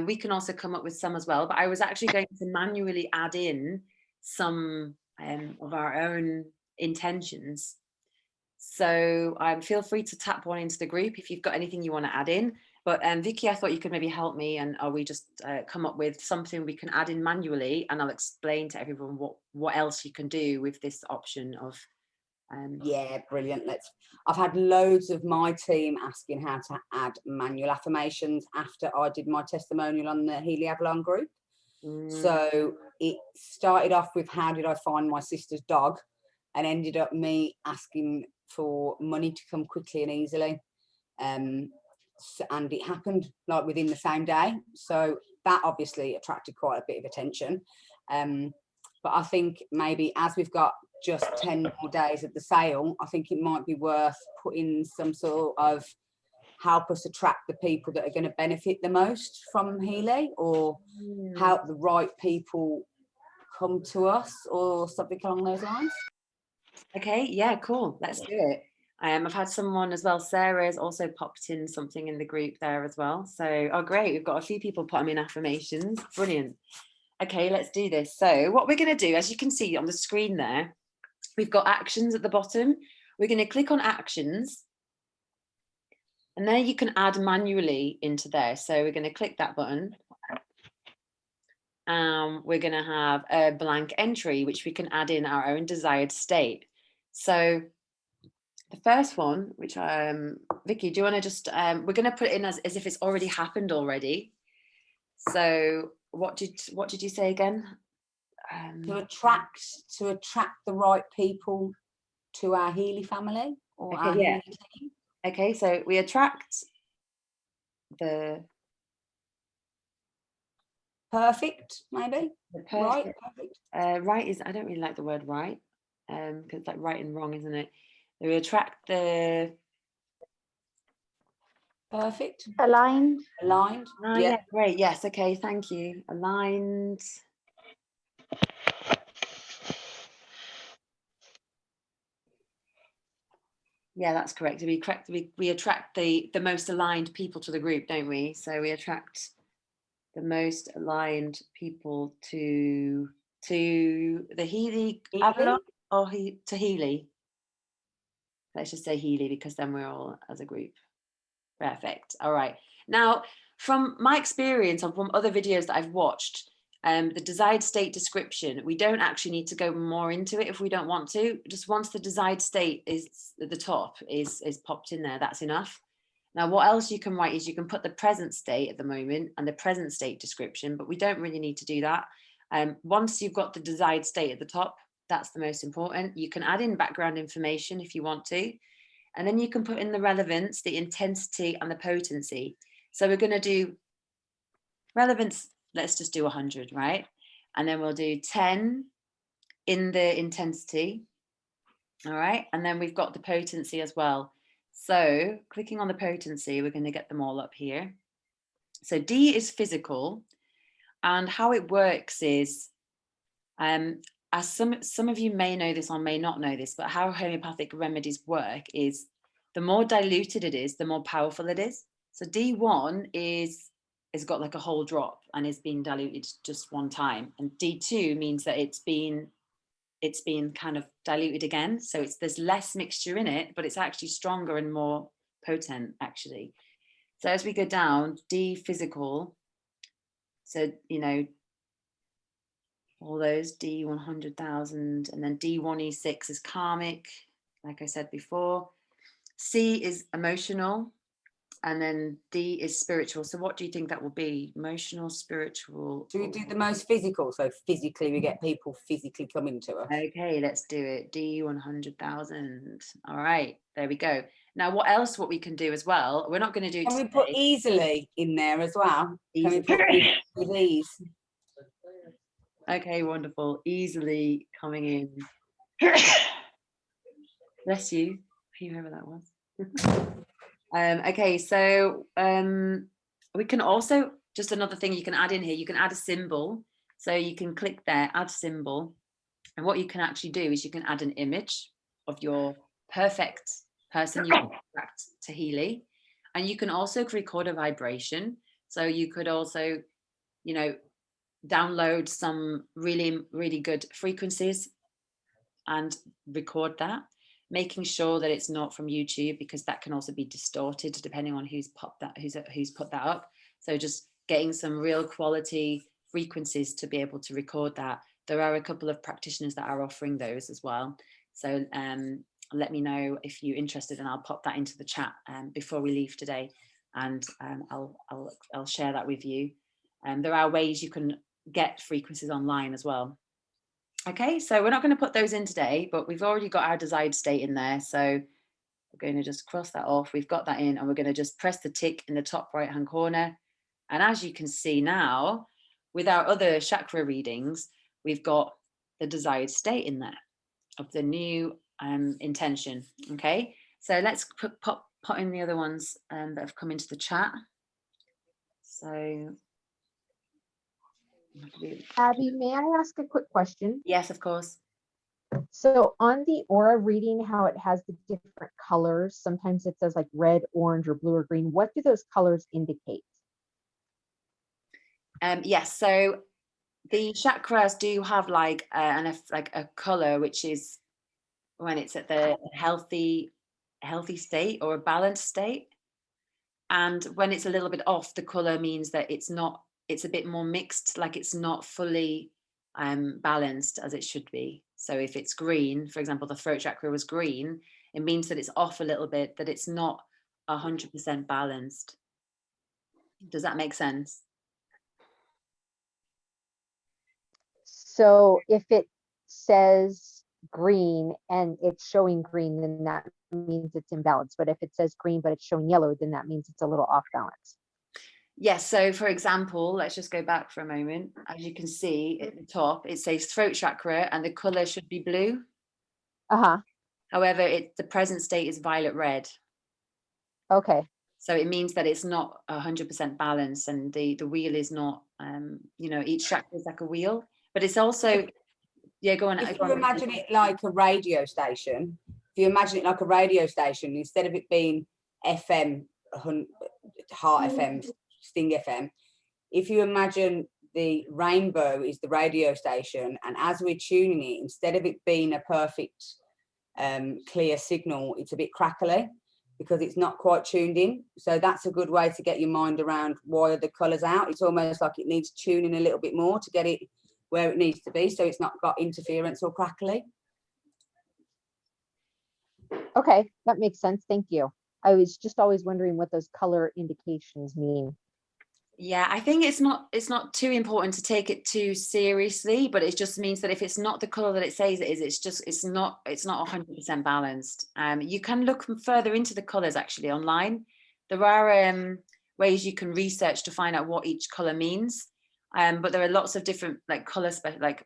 we can also come up with some as well. But I was actually going to manually add in some of our own intentions So feel free to tap one into the group if you've got anything you want to add in. But Vicky, I thought you could maybe help me, and we just come up with something we can add in manually, and I'll explain to everyone what else you can do with this option of. Yeah, brilliant. I've had loads of my team asking how to add manual affirmations after I did my testimonial on the Healy Avalon group. So it started off with how did I find my sister's dog, and ended up me asking for money to come quickly and easily. And it happened like within the same day. So that obviously attracted quite a bit of attention. But I think maybe as we've got just 10 more days of the sale, I think it might be worth putting some sort of help us attract the people that are going to benefit the most from Healy, or help the right people come to us, or something along those lines. Okay, yeah, cool. Let's do it. I've had someone as well, Sarah has also popped in something in the group there as well. So, oh great, we've got a few people putting in affirmations. Brilliant. Okay, let's do this. So what we're going to do, as you can see on the screen there, we've got actions at the bottom. We're going to click on actions, and then you can add manually into there. So we're going to click that button. We're going to have a blank entry, which we can add in our own desired state. So the first one, which Vicky, do you want to just, we're going to put it in as if it's already happened already. So what did you say again? To attract the right people to our Healy family, or okay, our Healy team. Okay, so we attract the perfect, maybe. Right, perfect. Right is, I don't really like the word right, because it's like right and wrong, isn't it? We attract the perfect. Aligned. Yeah, great. Yes, okay, thank you. Aligned. Yeah, that's correct. We attract the most aligned people to the group, don't we? So we attract the most aligned people to the Healy Avalon, or to Healy. Let's just say Healy, because then we're all as a group. Perfect. All right. Now, from my experience and from other videos that I've watched, the desired state description, we don't actually need to go more into it if we don't want to. Just once the desired state is at the top, is popped in there, that's enough. Now, what else you can write is you can put the present state at the moment and the present state description, but we don't really need to do that. Once you've got the desired state at the top, that's the most important. You can add in background information if you want to, and then you can put in the relevance, the intensity, and the potency. So we're going to do relevance, let's just do 100, right? And then we'll do 10 in the intensity. All right, and then we've got the potency as well. So clicking on the potency, we're going to get them all up here. So D is physical, and how it works is, as some of you may know this or may not know this, but how homeopathic remedies work is the more diluted it is, the more powerful it is. So D1 has got like a whole drop and is being diluted just one time, and D2 means that it's been kind of diluted again. So there's less mixture in it, but it's actually stronger and more potent actually. So as we go down, D physical, so you know, all those D 100,000, and then D1E6 is karmic, like I said before. C is emotional, and then D is spiritual. So what do you think that will be? Emotional, spiritual. Do we do the most physical? So physically, we get people physically coming to us. Okay, let's do it. D 100,000. All right, there we go. Now, what we can do as well? We're not going to do it. Can we put easily in there as well? Can we put with ease? Okay, wonderful. Easily coming in. Bless you. Whoever that was. Okay, so we can also, just another thing you can add in here, you can add a symbol. So you can click there, add symbol. And what you can actually do is you can add an image of your perfect person you attract to Healy. And you can also record a vibration. So you could also, you know, download some really, really good frequencies and record that. making sure that it's not from YouTube, because that can also be distorted depending on who's put that up. So just getting some real quality frequencies to be able to record that. There are a couple of practitioners that are offering those as well. So let me know if you're interested, and I'll pop that into the chat before we leave today, and I'll share that with you. There are ways you can get frequencies online as well. Okay, so we're not going to put those in today, but we've already got our desired state in there. So we're going to just cross that off. We've got that in, and we're going to just press the tick in the top right hand corner. And as you can see now, with our other chakra readings, we've got the desired state in there of the new intention. Okay, so let's put in the other ones that have come into the chat. So Abby, may I ask a quick question? yes, of course. So on the aura reading, how it has the different colors, sometimes it says like red, orange, or blue or green. What do those colors indicate? Yes, so the chakras do have like a color, which is when it's at the healthy state or a balanced state. And when it's a little bit off, the color means that it's a bit more mixed, like it's not fully balanced as it should be. So if it's green, for example, the throat chakra was green, it means that it's off a little bit, that it's not 100% balanced. Does that make sense? So if it says green and it's showing green, then that means it's imbalanced. But if it says green but it's showing yellow, then that means it's a little off balance. Yes, so for example, let's just go back for a moment. As you can see at the top, it says throat chakra and the color should be blue. However, the present state is violet red. Okay. So it means that it's not 100% balanced, and the wheel is not, each chakra is like a wheel, but it's also, yeah, go on. If you imagine it like a radio station, instead of it being FM, Heart FM, Sting FM, if you imagine the rainbow is the radio station, and as we're tuning it, instead of it being a perfect clear signal, it's a bit crackly because it's not quite tuned in. So that's a good way to get your mind around why are the colours out. It's almost like it needs tuning a little bit more to get it where it needs to be, so it's not got interference or crackly. Okay, that makes sense. Thank you. I was just always wondering what those color indications mean. Yeah, I think it's not too important to take it too seriously, but it just means that if it's not the color that it says it is, it's not 100% balanced. You can look further into the colors actually online. There are ways you can research to find out what each color means. But there are lots of different like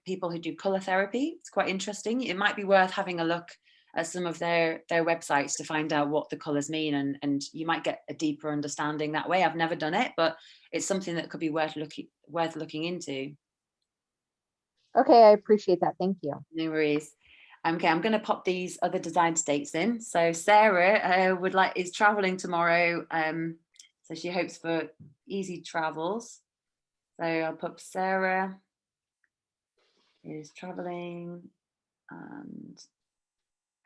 people who do color therapy. It's quite interesting. It might be worth having a look at some of their websites to find out what the colors mean, and you might get a deeper understanding that way. I've never done it, but it's something that could be worth looking into. Okay, I appreciate that. Thank you. No worries. Okay, I'm going to pop these other design states in. So Sarah is traveling tomorrow, so she hopes for easy travels. So I'll put Sarah is traveling and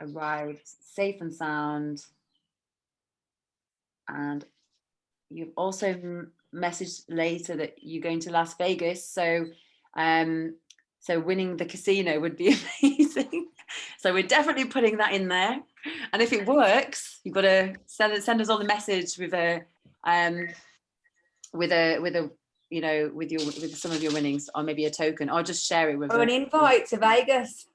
arrives safe and sound. And you've also messaged later that you're going to Las Vegas. So so winning the casino would be amazing. So we're definitely putting that in there. And if it works, you've got to send us all the message with some of your winnings, or maybe a token, or just share it with an invite to Vegas.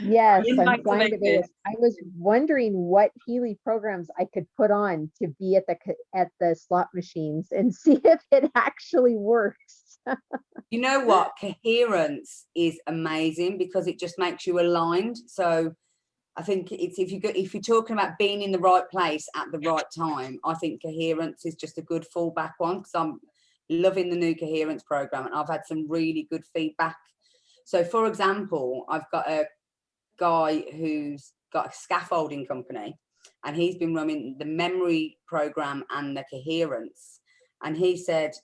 Yes, I'm flying to Vegas. I was wondering what Healy programs I could put on to be at the slot machines and see if it actually works. You know what? Coherence is amazing because it just makes you aligned. So I think it's if you're talking about being in the right place at the right time, I think coherence is just a good fallback one, because I'm loving the new coherence program and I've had some really good feedback. So for example, I've got a guy who's got a scaffolding company and he's been running the memory program and the coherence, and he said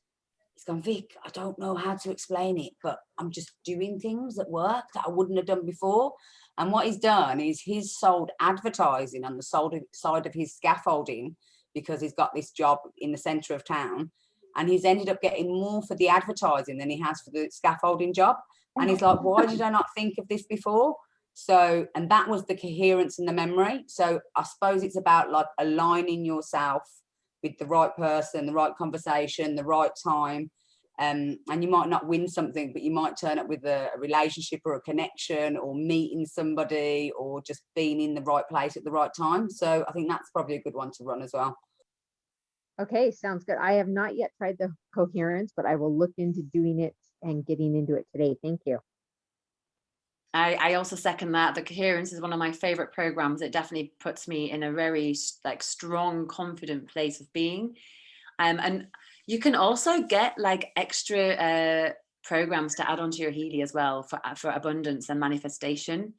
He's gone, Vic, I don't know how to explain it, but I'm just doing things at work that I wouldn't have done before. And what he's done is he's sold advertising on the side of his scaffolding, because he's got this job in the centre of town, and he's ended up getting more for the advertising than he has for the scaffolding job. And he's like, why did I not think of this before? So, and that was the coherence and the memory. So I suppose it's about like aligning yourself with the right person, the right conversation, the right time. And you might not win something, but you might turn up with a relationship or a connection, or meeting somebody, or just being in the right place at the right time. So I think that's probably a good one to run as well. Okay, sounds good. I have not yet tried the coherence, but I will look into doing it and getting into it today. Thank you. I also second that. The coherence is one of my favorite programs. It definitely puts me in a very like strong, confident place of being. And you can also get like extra programs to add onto your Healy as well for abundance and manifestation.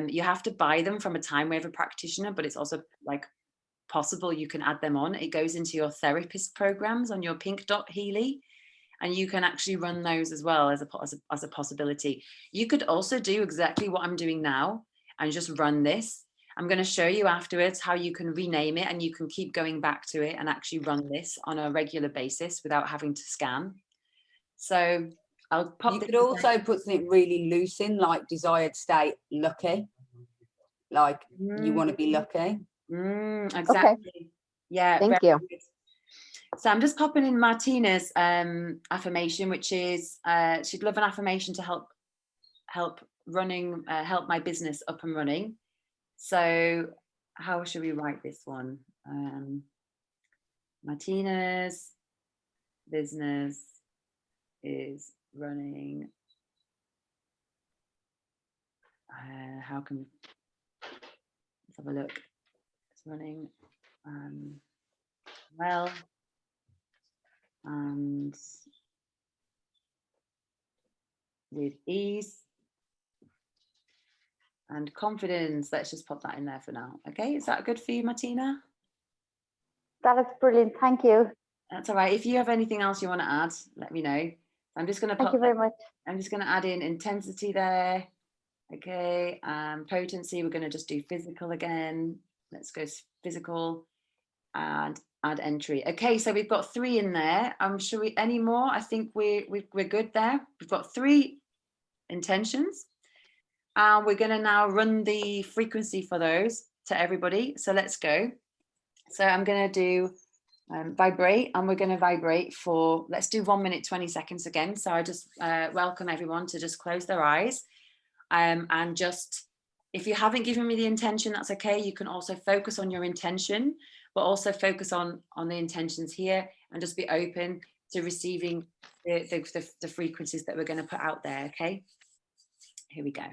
You have to buy them from a time waver practitioner, but it's also like possible you can add them on. It goes into your therapist programs on your Pink Dot Healy, and you can actually run those as well as a possibility. You could also do exactly what I'm doing now and just run this. I'm going to show you afterwards how you can rename it, and you can keep going back to it and actually run this on a regular basis without having to scan. So I'll pop. You could also put something really loose in, like desired state, lucky. Like you want to be lucky. Exactly. Okay. Yeah. Thank you. Good. So I'm just popping in Martina's affirmation, which is she'd love an affirmation to help my business up and running. So how should we write this one? Martina's business is running. How can, let's have a look. It's running well and with ease and confidence. Let's just pop that in there for now. Okay, is that good for you, Martina? That is brilliant. Thank you. That's all right. If you have anything else you want to add, let me know. I'm just going to Thank you very much. I'm just going to add in intensity there. Okay, potency, we're going to just do physical again. Let's go physical and add entry. Okay, so we've got 3 in there. Should we any more? I think we're good there. We've got 3 intentions. And we're going to now run the frequency for those to everybody. So let's go. So I'm going to do vibrate, and we're going to vibrate for, let's do 1 minute, 20 seconds again. So I just welcome everyone to just close their eyes. And just, if you haven't given me the intention, that's okay. You can also focus on your intention, but also focus on the intentions here, and just be open to receiving the frequencies that we're going to put out there. Okay, here we go.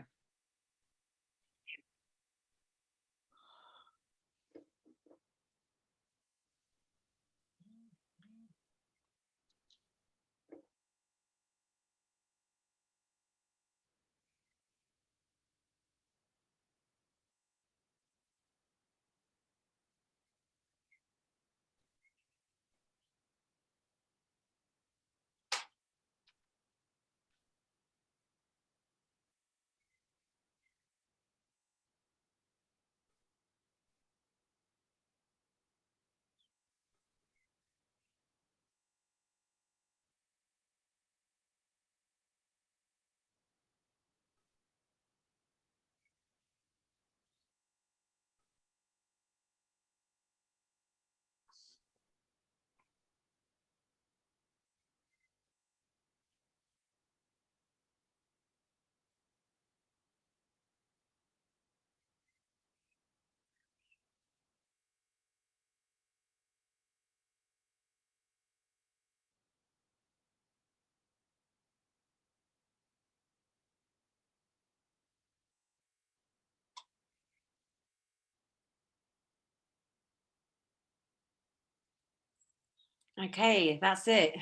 Okay, that's it.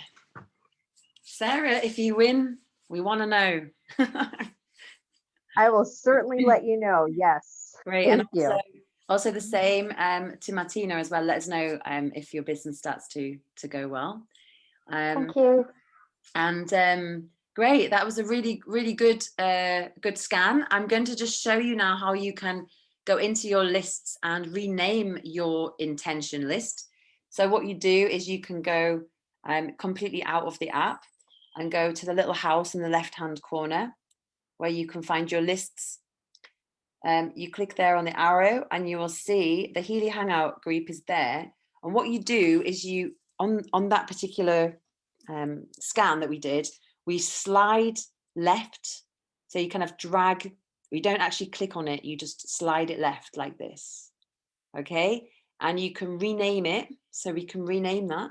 Sarah, if you win, we want to know. I will certainly let you know. Yes. Great. Thank And you. also the same to Martina as well. Let us know if your business starts to go well. Thank you. And great, that was a really, really good good scan. I'm going to just show you now how you can go into your lists and rename your intention list. So what you do is you can go completely out of the app and go to the little house in the left-hand corner where you can find your lists. You click there on the arrow and you will see the Healy Hangout group is there. And what you do is you, on that particular scan that we did, we slide left. So you kind of drag, we don't actually click on it, you just slide it left like this. Okay, and you can rename it. So we can rename that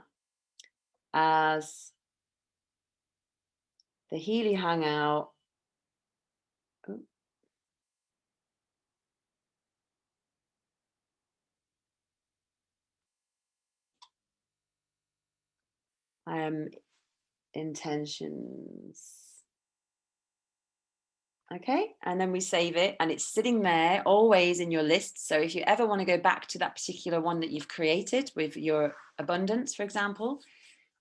as the Healy Hangout. Intentions. Okay, and then we save it and it's sitting there always in your list. So if you ever want to go back to that particular one that you've created with your abundance, for example,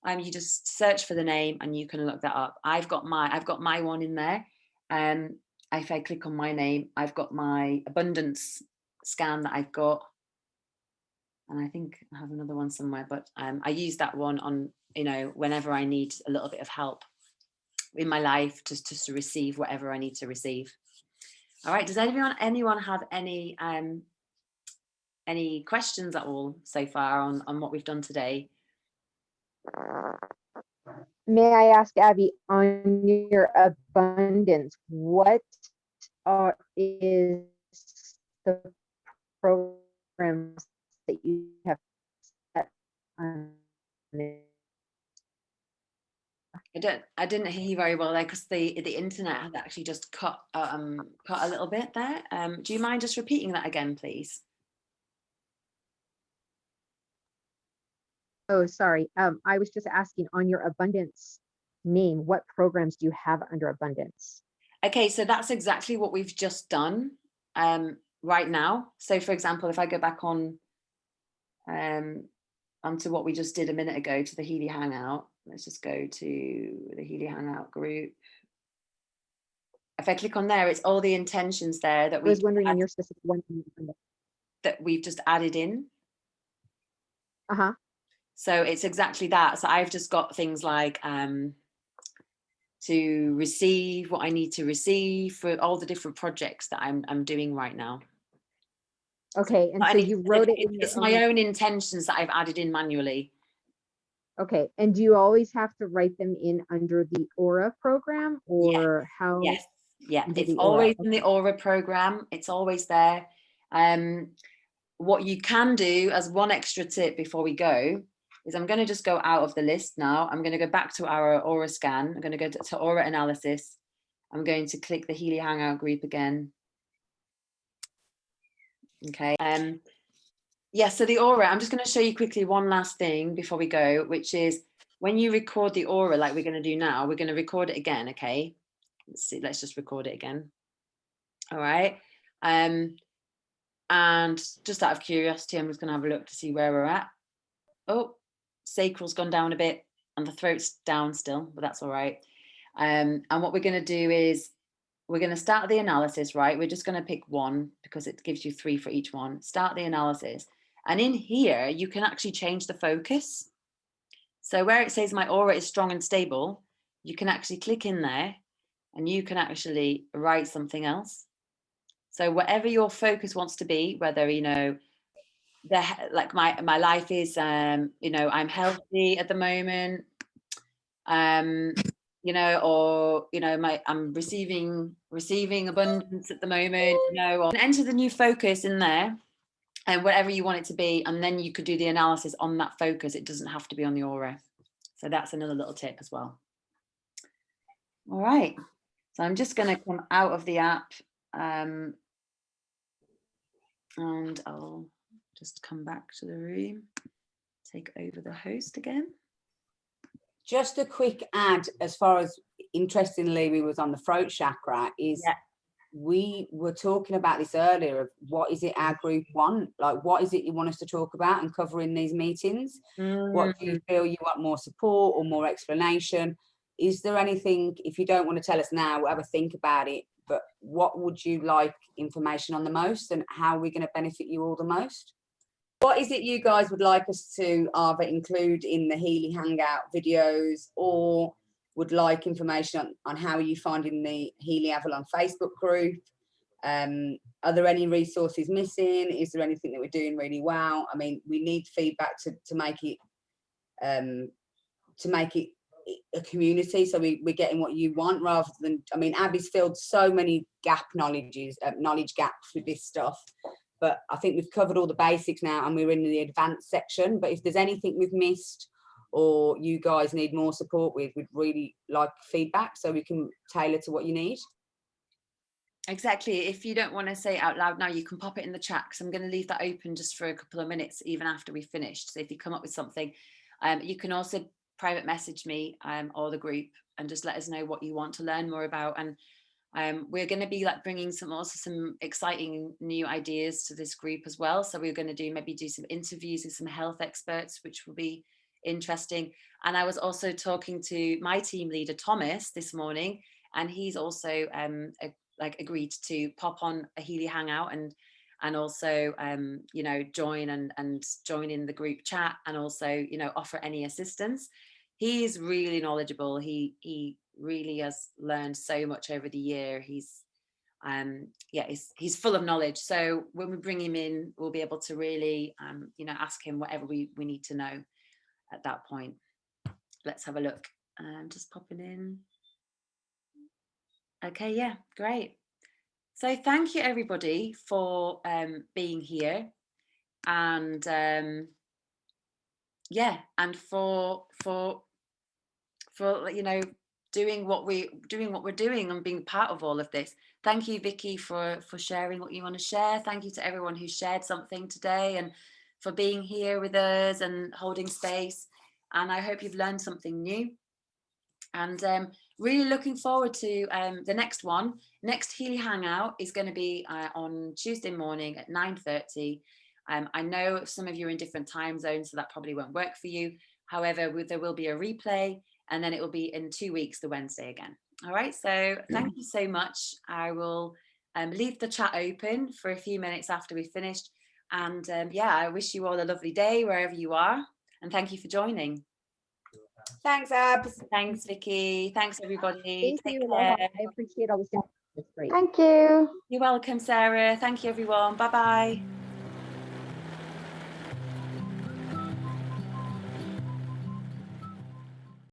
you just search for the name and you can look that up. I've got my one in there. If I click on my name, I've got my abundance scan that I've got. And I think I have another one somewhere, but I use that one on, you know, whenever I need a little bit of help in my life, just to receive whatever I need to receive. All right, does anyone have any questions at all so far on what we've done today? May I ask, Abby, on your abundance, what is the programs that you have set on it? I didn't hear you very well there because the internet had actually just cut a little bit there. Do you mind just repeating that again, please? Oh, sorry. I was just asking, on your abundance name, what programs do you have under abundance? Okay, so that's exactly what we've just done right now. So for example, if I go back on onto what we just did a minute ago to the Healy Hangout, let's just go to the Healy Hangout group. If I click on there, it's all the intentions there that I was wondering on your specific one that we've just added in. Uh-huh. So it's exactly that. So I've just got things like to receive what I need to receive for all the different projects that I'm doing right now. Okay, and so you wrote it in it's my own intentions that I've added in manually. Okay, and do you always have to write them in under the Aura program, or how? Yes, yeah, it's always in the Aura program. It's always there. What you can do as one extra tip before we go is I'm going to just go out of the list now. I'm going to go back to our Aura scan. I'm going to go to Aura analysis. I'm going to click the Healy Hangout group again. Okay. Yeah, so the Aura, I'm just going to show you quickly one last thing before we go, which is when you record the Aura like we're going to do now, we're going to record it again, okay? Let's see, let's just record it again. All right. And just out of curiosity, I'm just going to have a look to see where we're at. Oh, sacral's gone down a bit and the throat's down still, but that's all right. And what we're going to do is we're going to start the analysis, right? We're just going to pick one because it gives you 3 for each one. Start the analysis. And in here, you can actually change the focus. So where it says my aura is strong and stable, you can actually click in there and you can actually write something else. So whatever your focus wants to be, whether, you know, like my life is, you know, I'm healthy at the moment, you know, or, you know, I'm receiving abundance at the moment, you know, or enter the new focus in there and whatever you want it to be. And then you could do the analysis on that focus. It doesn't have to be on the aura. So that's another little tip as well. All right. So I'm just going to come out of the app and I'll just come back to the room, take over the host again. Just a quick add, as far as interestingly we was on the throat chakra, is we were talking about this earlier of what is it our group want? Like, what is it you want us to talk about and cover in these meetings? What do you feel you want more support or more explanation? is there anything, if you don't want to tell us now, have a think about it, but what would you like information on the most, and how are we going to benefit you all the most? What is it you guys would like us to either include in the Healy Hangout videos, or would like information on how are you finding the Healy Avalon Facebook group? Are there any resources missing? Is there anything that we're doing really well? I mean, we need feedback to make it a community, so we're getting what you want, rather than, I mean, Abbey's filled so many knowledge gaps with this stuff, but I think we've covered all the basics now, and we're in the advanced section. But if there's anything we've missed, or you guys need more support with, we'd really like feedback so we can tailor to what you need. Exactly. If you don't want to say it out loud now, you can pop it in the chat, because I'm going to leave that open just for a couple of minutes, even after we've finished. So if you come up with something, you can also private message me or the group, and just let us know what you want to learn more about. And we're going to be like bringing some exciting new ideas to this group as well. So we're going to maybe do some interviews with some health experts, which will be interesting. And I was also talking to my team leader Thomas this morning, and he's also agreed to pop on a Healy Hangout and also you know, join and join in the group chat, and also, you know, offer any assistance. He is really knowledgeable. He really has learned so much over the year. He's full of knowledge. So when we bring him in, we'll be able to really you know, ask him whatever we need to know at that point. Let's have a look. Just popping in. Okay, yeah, great. So thank you everybody for being here, and yeah, and for you know, doing what we're doing and being part of all of this. Thank you, Vicky, for sharing what you want to share. Thank you to everyone who shared something today, and for being here with us and holding space. And I hope you've learned something new. And really looking forward to the next one. Next Healy Hangout is going to be on Tuesday morning at 9:30. I know some of you are in different time zones, so that probably won't work for you. However, there will be a replay, and then it will be in 2 weeks, the Wednesday again. All right, so thank you so much. I will leave the chat open for a few minutes after we've finished. And yeah, I wish you all a lovely day wherever you are. And thank you for joining. Thanks, Abs. Thanks, Vicky. Thanks, everybody. Thank you. Take Aloha. care. I appreciate all this. That's great. Thank you. You're welcome, Sarah. Thank you, everyone. Bye-bye.